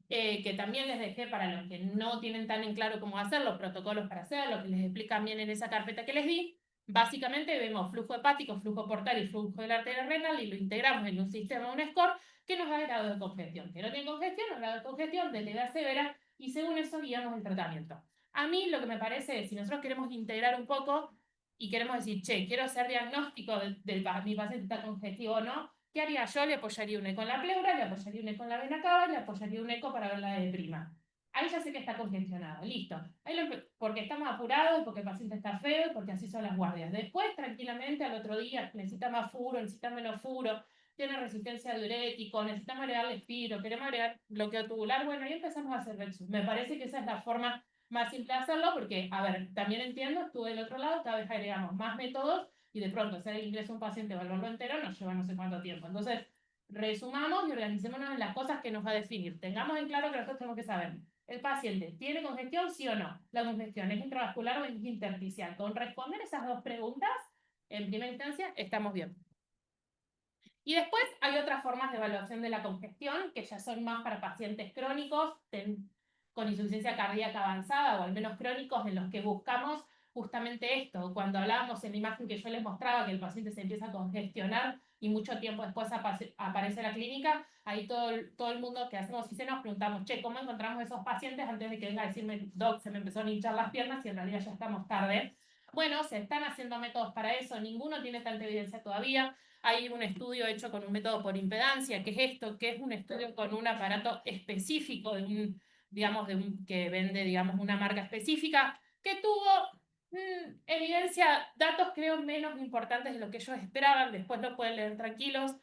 que también les dejé para los que no tienen tan en claro cómo hacerlo, protocolos para hacerlo, que les explican bien en esa carpeta que les di. Básicamente vemos flujo hepático, flujo portal y flujo de la arteria renal y lo integramos en un sistema, un score, que nos da grado de congestión. Que no tiene congestión, nos grado de congestión de leve a severa y según eso guiamos el tratamiento. A mí lo que me parece es, si nosotros queremos integrar un poco y queremos decir, che, quiero hacer diagnóstico mi paciente está congestivo o no, ¿qué haría yo? Le apoyaría un eco en la pleura, le apoyaría un eco en la vena cava, le apoyaría un eco para ver la de prima. Ahí ya sé que está congestionado, listo. Porque estamos apurados, porque el paciente está feo, porque así son las guardias. Después, tranquilamente, al otro día, necesita más furo, necesita menos furo, tiene resistencia a diurético, necesitamos agregarle espiro, queremos agregar bloqueo tubular, bueno, ahí empezamos a hacer Vexus. Me parece que esa es la forma más simple de hacerlo, porque, a ver, también entiendo, estuve del otro lado, cada vez agregamos más métodos, y de pronto hacer el ingreso a un paciente, evaluarlo entero, nos lleva no sé cuánto tiempo. Entonces, resumamos y organicémonos en las cosas que nos va a definir. Tengamos en claro que nosotros tenemos que saber, ¿el paciente tiene congestión, sí o no? ¿La congestión es intravascular o es intersticial? Con responder esas dos preguntas, en primera instancia, estamos bien. Y después hay otras formas de evaluación de la congestión, que ya son más para pacientes crónicos, con insuficiencia cardíaca avanzada, o al menos crónicos, en los que buscamos justamente esto. Cuando hablábamos en la imagen que yo les mostraba, que el paciente se empieza a congestionar y mucho tiempo después aparece la clínica, ahí todo el mundo que hacemos y se nos preguntamos, che, ¿cómo encontramos esos pacientes antes de que venga a decirme, doc, se me empezaron a hinchar las piernas y en realidad ya estamos tarde? Bueno, se están haciendo métodos para eso, ninguno tiene tanta evidencia todavía. Hay un estudio hecho con un método por impedancia, que es esto, que es un estudio con un aparato específico que vende, digamos, una marca específica, que tuvo evidencia, datos creo menos importantes de lo que ellos esperaban, después lo pueden leer tranquilos.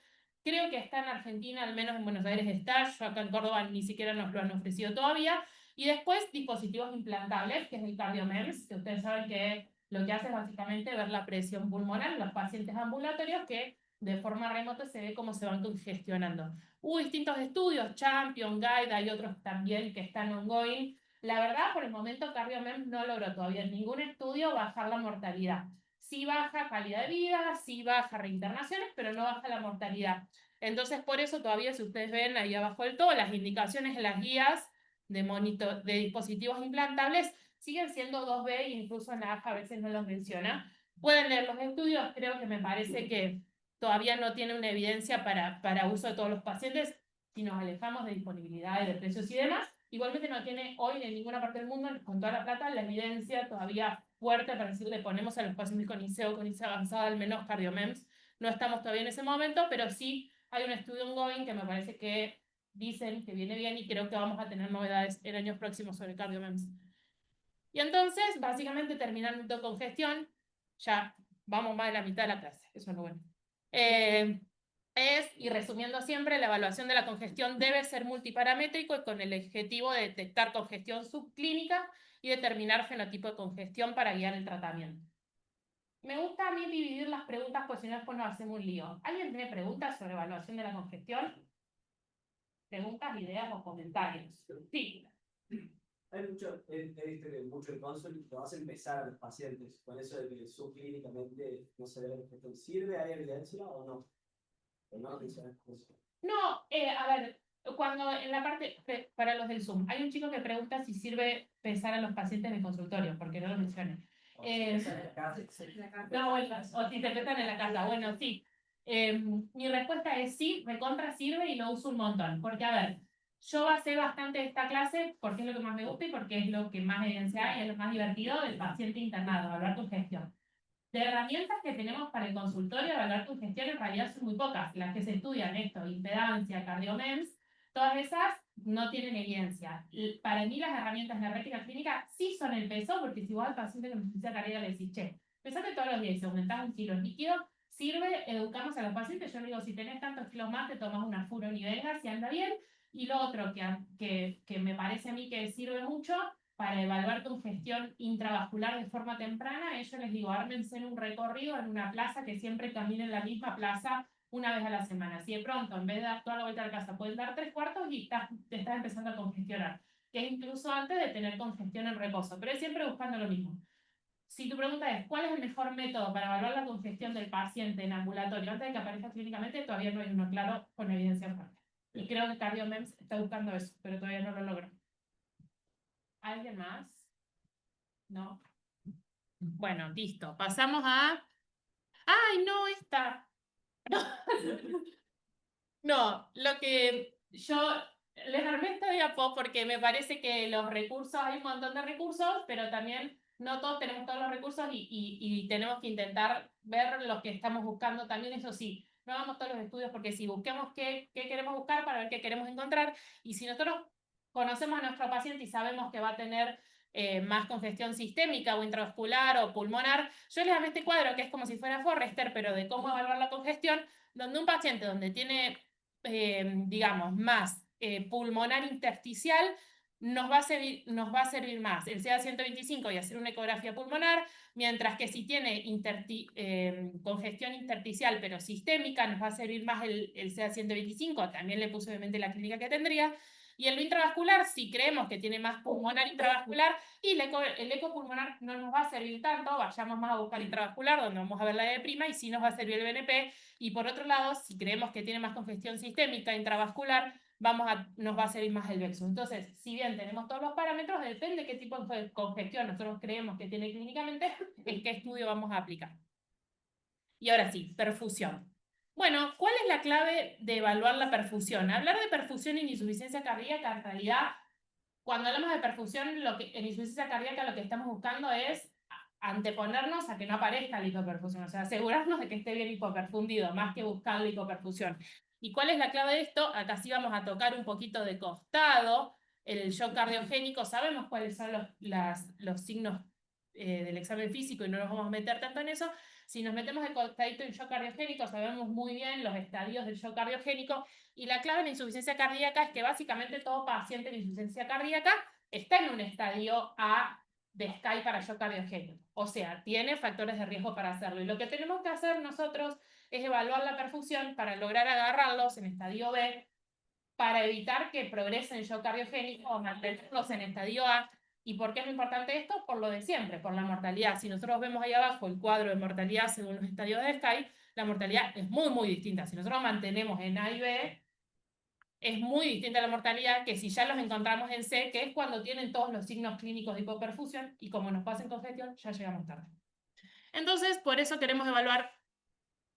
Creo que está en Argentina, al menos en Buenos Aires está, yo acá en Córdoba ni siquiera nos lo han ofrecido todavía. Y después dispositivos implantables, que es el CardioMEMS, que ustedes saben que lo que hace es básicamente ver la presión pulmonar en los pacientes ambulatorios que de forma remota se ve cómo se van congestionando. Hubo distintos estudios, Champion, Guide, hay otros también que están ongoing. La verdad, por el momento, CardioMEMS no logró todavía en ningún estudio bajar la mortalidad. Sí baja calidad de vida, sí baja reinternaciones, pero no baja la mortalidad. Entonces, por eso todavía, si ustedes ven ahí abajo del todo, las indicaciones en las guías de dispositivos implantables siguen siendo 2B e incluso en la AJA a veces no los menciona. Pueden leer los estudios, creo que me parece que todavía no tiene una evidencia para uso de todos los pacientes. Si nos alejamos de disponibilidad y de precios y demás, igualmente no tiene hoy en ninguna parte del mundo, con toda la plata, la evidencia todavía fuerte para decir, le ponemos a los pacientes con ICE o con ICE avanzada, al menos CardioMEMS. No estamos todavía en ese momento, pero sí hay un estudio ongoing que me parece que dicen que viene bien y creo que vamos a tener novedades en años próximos sobre CardioMEMS. Y entonces, básicamente, terminando con gestión, ya vamos más de la mitad de la clase, eso es lo bueno. Y resumiendo siempre, la evaluación de la congestión debe ser multiparamétrico y con el objetivo de detectar congestión subclínica y determinar fenotipo de congestión para guiar el tratamiento. Me gusta a mí dividir las preguntas, pues si no después nos hacemos un lío. ¿Alguien tiene preguntas sobre evaluación de la congestión? preguntas, ideas o comentarios. Sí. Hay mucho, he visto que mucho el consult lo hace empezar a los pacientes, con eso de que subclínicamente no se ve la efecto. ¿Sirve? ¿Hay evidencia o no? ¿O no? No, a ver, cuando en la parte, para los del Zoom, hay un chico que pregunta si sirve pensar a los pacientes de consultorio, porque no lo mencioné. No, bueno, o si se pesan en la casa, bueno, sí. Mi respuesta es sí, recontra sirve y lo uso un montón, porque a ver, yo basé bastante esta clase porque es lo que más me gusta y porque es lo que más evidencia hay y es lo más divertido del paciente internado, evaluar tu gestión. De herramientas que tenemos para el consultorio, evaluar tu gestión en realidad son muy pocas. Las que se estudian esto, impedancia, cardiomems, todas esas no tienen evidencia. Para mí las herramientas de hermética clínica sí son el peso, porque si vos al paciente con insuficiencia cardíaca le decís, che, pesate todos los días y si aumentás 1 kilo líquido, sirve, educamos a los pacientes. Yo le digo, si tenés tantos kilos más, te tomas una furo y vengas, si anda bien. Y lo otro que me parece a mí que sirve mucho para evaluar tu gestión intravascular de forma temprana, yo les digo, ármense en un recorrido en una plaza que siempre caminen en la misma plaza una vez a la semana. Si de pronto, en vez de dar toda la vuelta a la casa, pueden dar 3/4 y te estás empezando a congestionar, que es incluso antes de tener congestión en reposo, pero es siempre buscando lo mismo. Si tu pregunta es, ¿cuál es el mejor método para evaluar la congestión del paciente en ambulatorio antes de que aparezca clínicamente? Todavía no hay uno claro con evidencia fuerte. Y creo que CardioMEMS está buscando eso, pero todavía no lo logró. ¿Alguien más? ¿No? Bueno, listo. Pasamos a... ¡Ay, no! Esta. No, lo que yo les armé esta diapo porque me parece que los recursos, hay un montón de recursos, pero también no todos tenemos todos los recursos y tenemos que intentar ver lo que estamos buscando también, eso sí. No hagamos todos los estudios porque si busquemos qué queremos buscar para ver qué queremos encontrar y si nosotros conocemos a nuestro paciente y sabemos que va a tener más congestión sistémica o intravascular o pulmonar, yo les armé este cuadro que es como si fuera Forrester, pero de cómo evaluar la congestión, donde un paciente donde tiene digamos, más pulmonar intersticial, nos va a servir más el CA125 y hacer una ecografía pulmonar, mientras que si tiene congestión intersticial pero sistémica, nos va a servir más el CA125, también le puse obviamente la clínica que tendría, y el intravascular, si creemos que tiene más pulmonar intravascular, y el eco pulmonar no nos va a servir tanto, vayamos más a buscar intravascular, donde vamos a ver la E', y sí nos va a servir el BNP, y por otro lado, si creemos que tiene más congestión sistémica intravascular, nos va a servir más el Vexus. Entonces, si bien tenemos todos los parámetros, depende de qué tipo de congestión nosotros creemos que tiene clínicamente, en qué estudio vamos a aplicar. Y ahora sí, perfusión. Bueno, ¿cuál es la clave de evaluar la perfusión? Hablar de perfusión en insuficiencia cardíaca, en realidad, cuando hablamos de perfusión, en insuficiencia cardíaca lo que estamos buscando es anteponernos a que no aparezca la hipoperfusión, o sea, asegurarnos de que esté bien hipoperfundido, más que buscar la hipoperfusión. ¿Y cuál es la clave de esto? Acá sí vamos a tocar un poquito de costado, el shock cardiogénico, sabemos cuáles son los signos del examen físico y no nos vamos a meter tanto en eso. Si nos metemos de costadito en shock cardiogénico, sabemos muy bien los estadios del shock cardiogénico, y la clave de la insuficiencia cardíaca es que básicamente todo paciente de insuficiencia cardíaca está en un estadio A de SCAI para shock cardiogénico. O sea, tiene factores de riesgo para hacerlo. Y lo que tenemos que hacer nosotros es evaluar la perfusión para lograr agarrarlos en estadio B, para evitar que progresen en shock cardiogénico o mantenerlos en estadio A. ¿Y por qué es importante esto? Por lo de siempre, por la mortalidad. Si nosotros vemos ahí abajo el cuadro de mortalidad según los estadios de SCAI, la mortalidad es muy, muy distinta. Si nosotros mantenemos en A y B, es muy distinta a la mortalidad que si ya los encontramos en C, que es cuando tienen todos los signos clínicos de hipoperfusión, y como nos pasa en congestión, ya llegamos tarde. Entonces, por eso queremos evaluar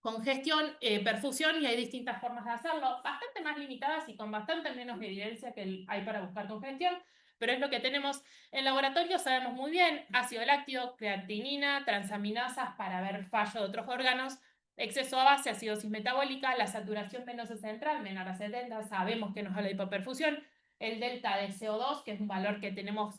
congestión, perfusión, y hay distintas formas de hacerlo, bastante más limitadas y con bastante menos evidencia que hay para buscar congestión, pero es lo que tenemos en laboratorio. Sabemos muy bien, ácido láctico, creatinina, transaminasas para ver fallo de otros órganos, exceso a base, acidosis metabólica, la saturación venosa central menor a 70, sabemos que nos habla de hipoperfusión, el delta de CO2, que es un valor que tenemos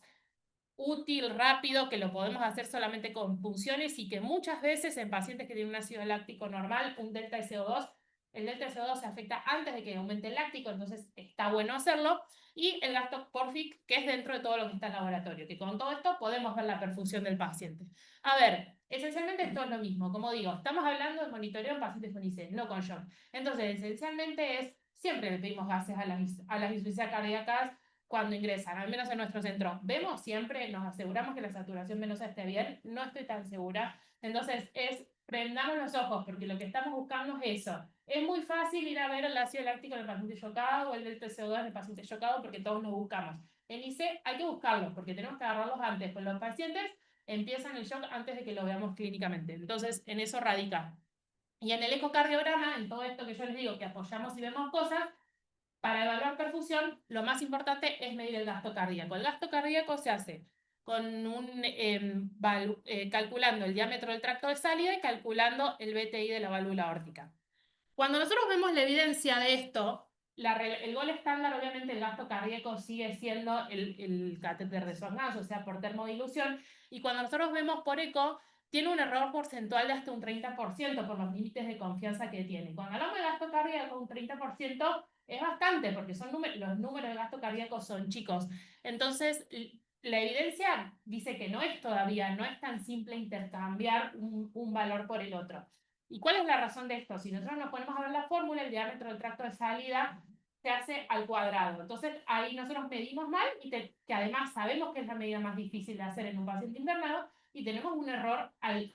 útil, rápido, que lo podemos hacer solamente con punciones y que muchas veces en pacientes que tienen un ácido láctico normal, un delta de CO2, el delta de CO2 se afecta antes de que aumente el láctico, entonces está bueno hacerlo. Y el gasto porfic, que es dentro de todo lo que está en laboratorio, que con todo esto podemos ver la perfusión del paciente. A ver, esencialmente esto es lo mismo, como digo, estamos hablando de monitoreo en pacientes con IC, no con shock. Entonces, esencialmente es siempre le pedimos gases a las insuficiencias cardíacas cuando ingresan, al menos en nuestro centro. Vemos siempre, nos aseguramos que la saturación venosa esté bien, no estoy tan segura. Entonces, prendamos los ojos, porque lo que estamos buscando es eso. Es muy fácil ir a ver el ácido láctico en el paciente chocado o el del TCO2 en el paciente chocado, porque todos lo buscamos. En IC hay que buscarlos, porque tenemos que agarrarlos antes. Con los pacientes empiezan el shock antes de que lo veamos clínicamente. Entonces, en eso radica. Y en el ecocardiograma, en todo esto que yo les digo, que apoyamos y vemos cosas, para evaluar perfusión, lo más importante es medir el gasto cardíaco. El gasto cardíaco se hace con calculando el diámetro del tracto de salida y calculando el BTI de la válvula aórtica. Cuando nosotros vemos la evidencia de esto, el gol estándar, obviamente, el gasto cardíaco sigue siendo el catéter de resonancia, o sea, por termodilución, y cuando nosotros vemos por eco, tiene un error porcentual de hasta un 30% por los límites de confianza que tiene. Cuando hablamos de gasto cardíaco, un 30% es bastante, porque los números de gasto cardíaco son chicos. Entonces, la evidencia dice que no es tan simple intercambiar un valor por el otro. ¿Y cuál es la razón de esto? Si nosotros nos ponemos a ver la fórmula, el diámetro del tracto de salida se hace al cuadrado. Entonces, ahí nosotros medimos mal, que además sabemos que es la medida más difícil de hacer en un paciente internado, y tenemos un error al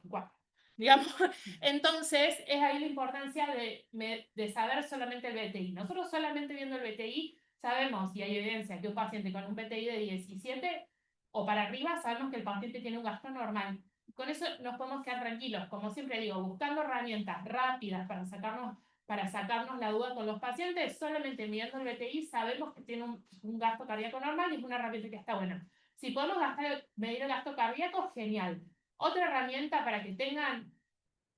4. Digamos. Entonces, es ahí la importancia de saber solamente el BTI. Nosotros solamente viendo el BTI sabemos, y hay evidencia, que un paciente con un BTI de 17 o para arriba, sabemos que el paciente tiene un gasto normal. Con eso nos podemos quedar tranquilos, como siempre digo, buscando herramientas rápidas para sacarnos la duda con los pacientes. Solamente midiendo el BTI sabemos que tiene un gasto cardíaco normal, y es una herramienta que está buena. Si podemos medir el gasto cardíaco, genial. Otra herramienta para que tengan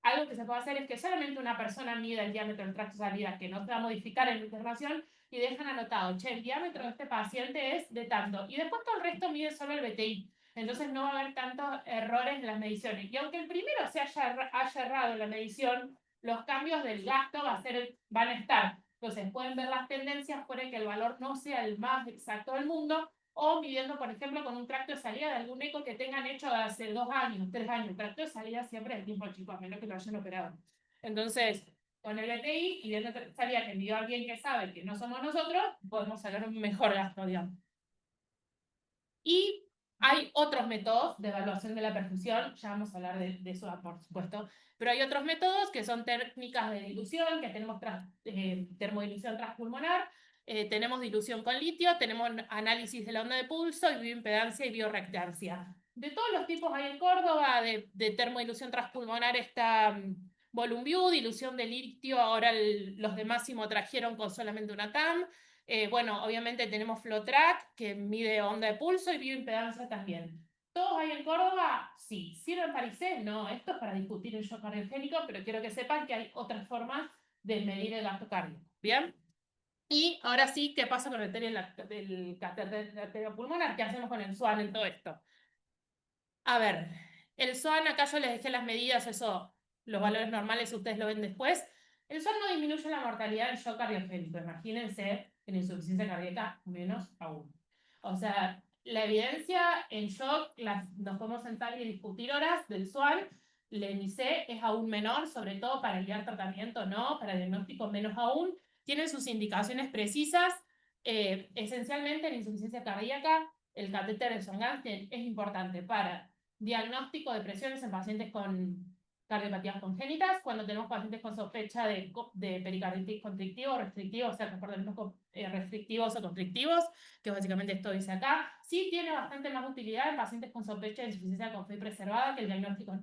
algo que se puede hacer es que solamente una persona mida el diámetro del tracto de salida, que no se va a modificar en la intervención, y dejan anotado, el diámetro de este paciente es de tanto, y después todo el resto mide solo el BTI. Entonces no va a haber tantos errores en las mediciones. Y aunque el primero se haya errado en la medición, los cambios del gasto van a estar. Entonces pueden ver las tendencias, puede que el valor no sea el más exacto del mundo, o midiendo, por ejemplo, con un tracto de salida de algún eco que tengan hecho hace 2 años, 3 años. El tracto de salida siempre es el tiempo chico, a menos que lo hayan operado. Entonces, con el BTI y viendo que salida que midió alguien que sabe que no somos nosotros, podemos sacar un mejor gasto, digamos. Y hay otros métodos de evaluación de la perfusión, ya vamos a hablar de eso, por supuesto, pero hay otros métodos que son técnicas de dilución, que tenemos termodilución transpulmonar, tenemos dilución con litio, tenemos análisis de la onda de pulso, y bioimpedancia y bioreactancia. De todos los tipos hay en Córdoba. De termodilución transpulmonar está Volumview, dilución de litio, ahora los de Máximo trajeron con solamente una TAM. Bueno, obviamente tenemos FlowTrack, que mide onda de pulso, y bioimpedancia también. ¿Todos hay en Córdoba? Sí. ¿Sirven para IC? No, esto es para discutir el shock cardiogénico, pero quiero que sepan que hay otras formas de medir el gasto cardíaco. ¿Bien? Y ahora sí, ¿qué pasa con el catéter de arteria pulmonar? ¿Qué hacemos con el SWAN en todo esto? A ver, el SWAN, acá yo les dejé las medidas, eso, los valores normales ustedes lo ven después. El SWAN no disminuye la mortalidad en shock cardiogénico. Imagínense en insuficiencia cardíaca, menos aún. O sea, la evidencia en shock, nos podemos sentar y discutir horas del SWAN. El IC es aún menor, sobre todo para guiar tratamiento, no, para diagnóstico menos aún. Tienen sus indicaciones precisas. Esencialmente en insuficiencia cardíaca, el catéter de Swan-Ganz es importante para diagnóstico de presiones en pacientes con cardiopatías congénitas, cuando tenemos pacientes con sospecha de pericarditis constrictiva o restrictiva, o sea, restrictivos o constrictivos, que básicamente esto dice acá. Sí tiene bastante más utilidad en pacientes con sospecha de insuficiencia con fe preservada, que el diagnóstico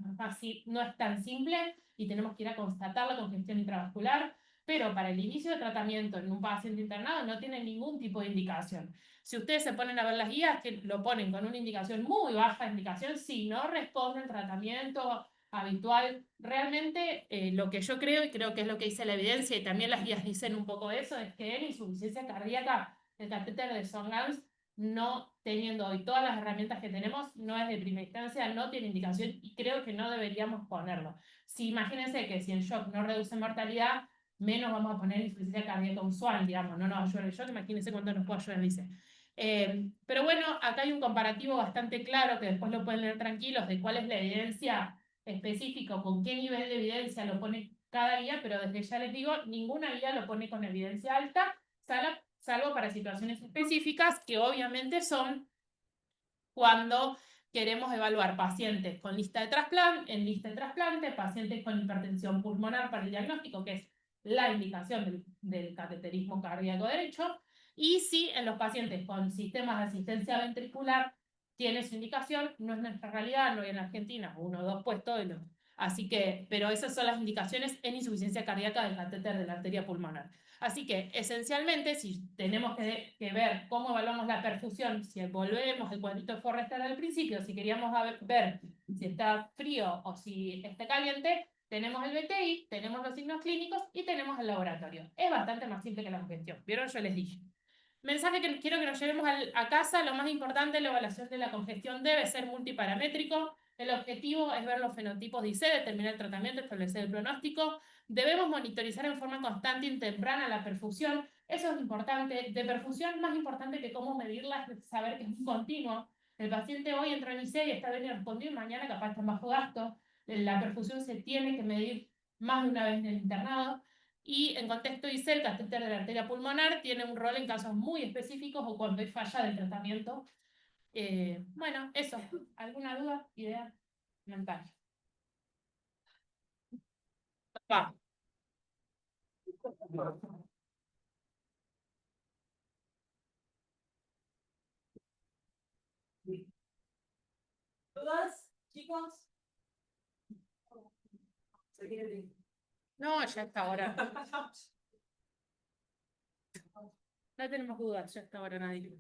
no es tan simple y tenemos que ir a constatar la congestión intravascular, pero para el inicio de tratamiento en un paciente internado no tiene ningún tipo de indicación. Si ustedes se ponen a ver las guías, que lo ponen con una indicación muy baja de indicación, si no responde el tratamiento habitual. Realmente lo que yo creo, y creo que es lo que dice la evidencia, y también las guías dicen un poco eso, es que en insuficiencia cardíaca el catéter de Swan-Ganz, no teniendo hoy todas las herramientas que tenemos, no es de primera instancia, no tiene indicación, y creo que no deberíamos ponerlo. Si imagínense que si el shock no reduce mortalidad, menos vamos a poner insuficiencia cardíaca usual, digamos, no nos ayuda el shock, imagínense cuánto nos puede ayudar, dice. Pero bueno, acá hay un comparativo bastante claro, que después lo pueden leer tranquilos, de cuál es la evidencia específica, con qué nivel de evidencia lo pone cada guía, pero desde ya les digo, ninguna guía lo pone con evidencia alta, salvo para situaciones específicas que obviamente son cuando queremos evaluar pacientes con lista de trasplante, en lista de trasplante, pacientes con hipertensión pulmonar para el diagnóstico, que es la indicación del cateterismo cardíaco derecho, y si en los pacientes con sistemas de asistencia ventricular tiene su indicación, no es nuestra realidad, no hay en Argentina, 1 o 2 puestos de los. Así que, pero esas son las indicaciones en insuficiencia cardíaca del catéter de la arteria pulmonar. Así que, esencialmente, si tenemos que ver cómo evaluamos la perfusión, si volvemos el cuadrito de Forrester al principio, si queríamos ver si está frío o si está caliente, tenemos el BTI, tenemos los signos clínicos y tenemos el laboratorio. Es bastante más simple que la congestión. ¿Vieron? Yo les dije. Mensaje que quiero que nos llevemos a casa, lo más importante, la evaluación de la congestión debe ser multiparamétrico. El objetivo es ver los fenotipos de IC, determinar el tratamiento, establecer el pronóstico. Debemos monitorizar en forma constante y temprana la perfusión. Eso es importante. De perfusión, más importante que cómo medirla, es saber que es un continuo. El paciente hoy entró en IC y está bien respondido y mañana capaz está en bajo gasto. La perfusión se tiene que medir más de una vez en el internado. Y en contexto IC, el catéter de la arteria pulmonar tiene un rol en casos muy específicos o cuando hay falla del tratamiento. Bueno, eso. ¿Alguna duda? ¿Idea? Comentario. Va. ¿Dudas, chicos? ¿Se quieren ir? No, ya está ahora. No tenemos dudas, ya está ahora nadie.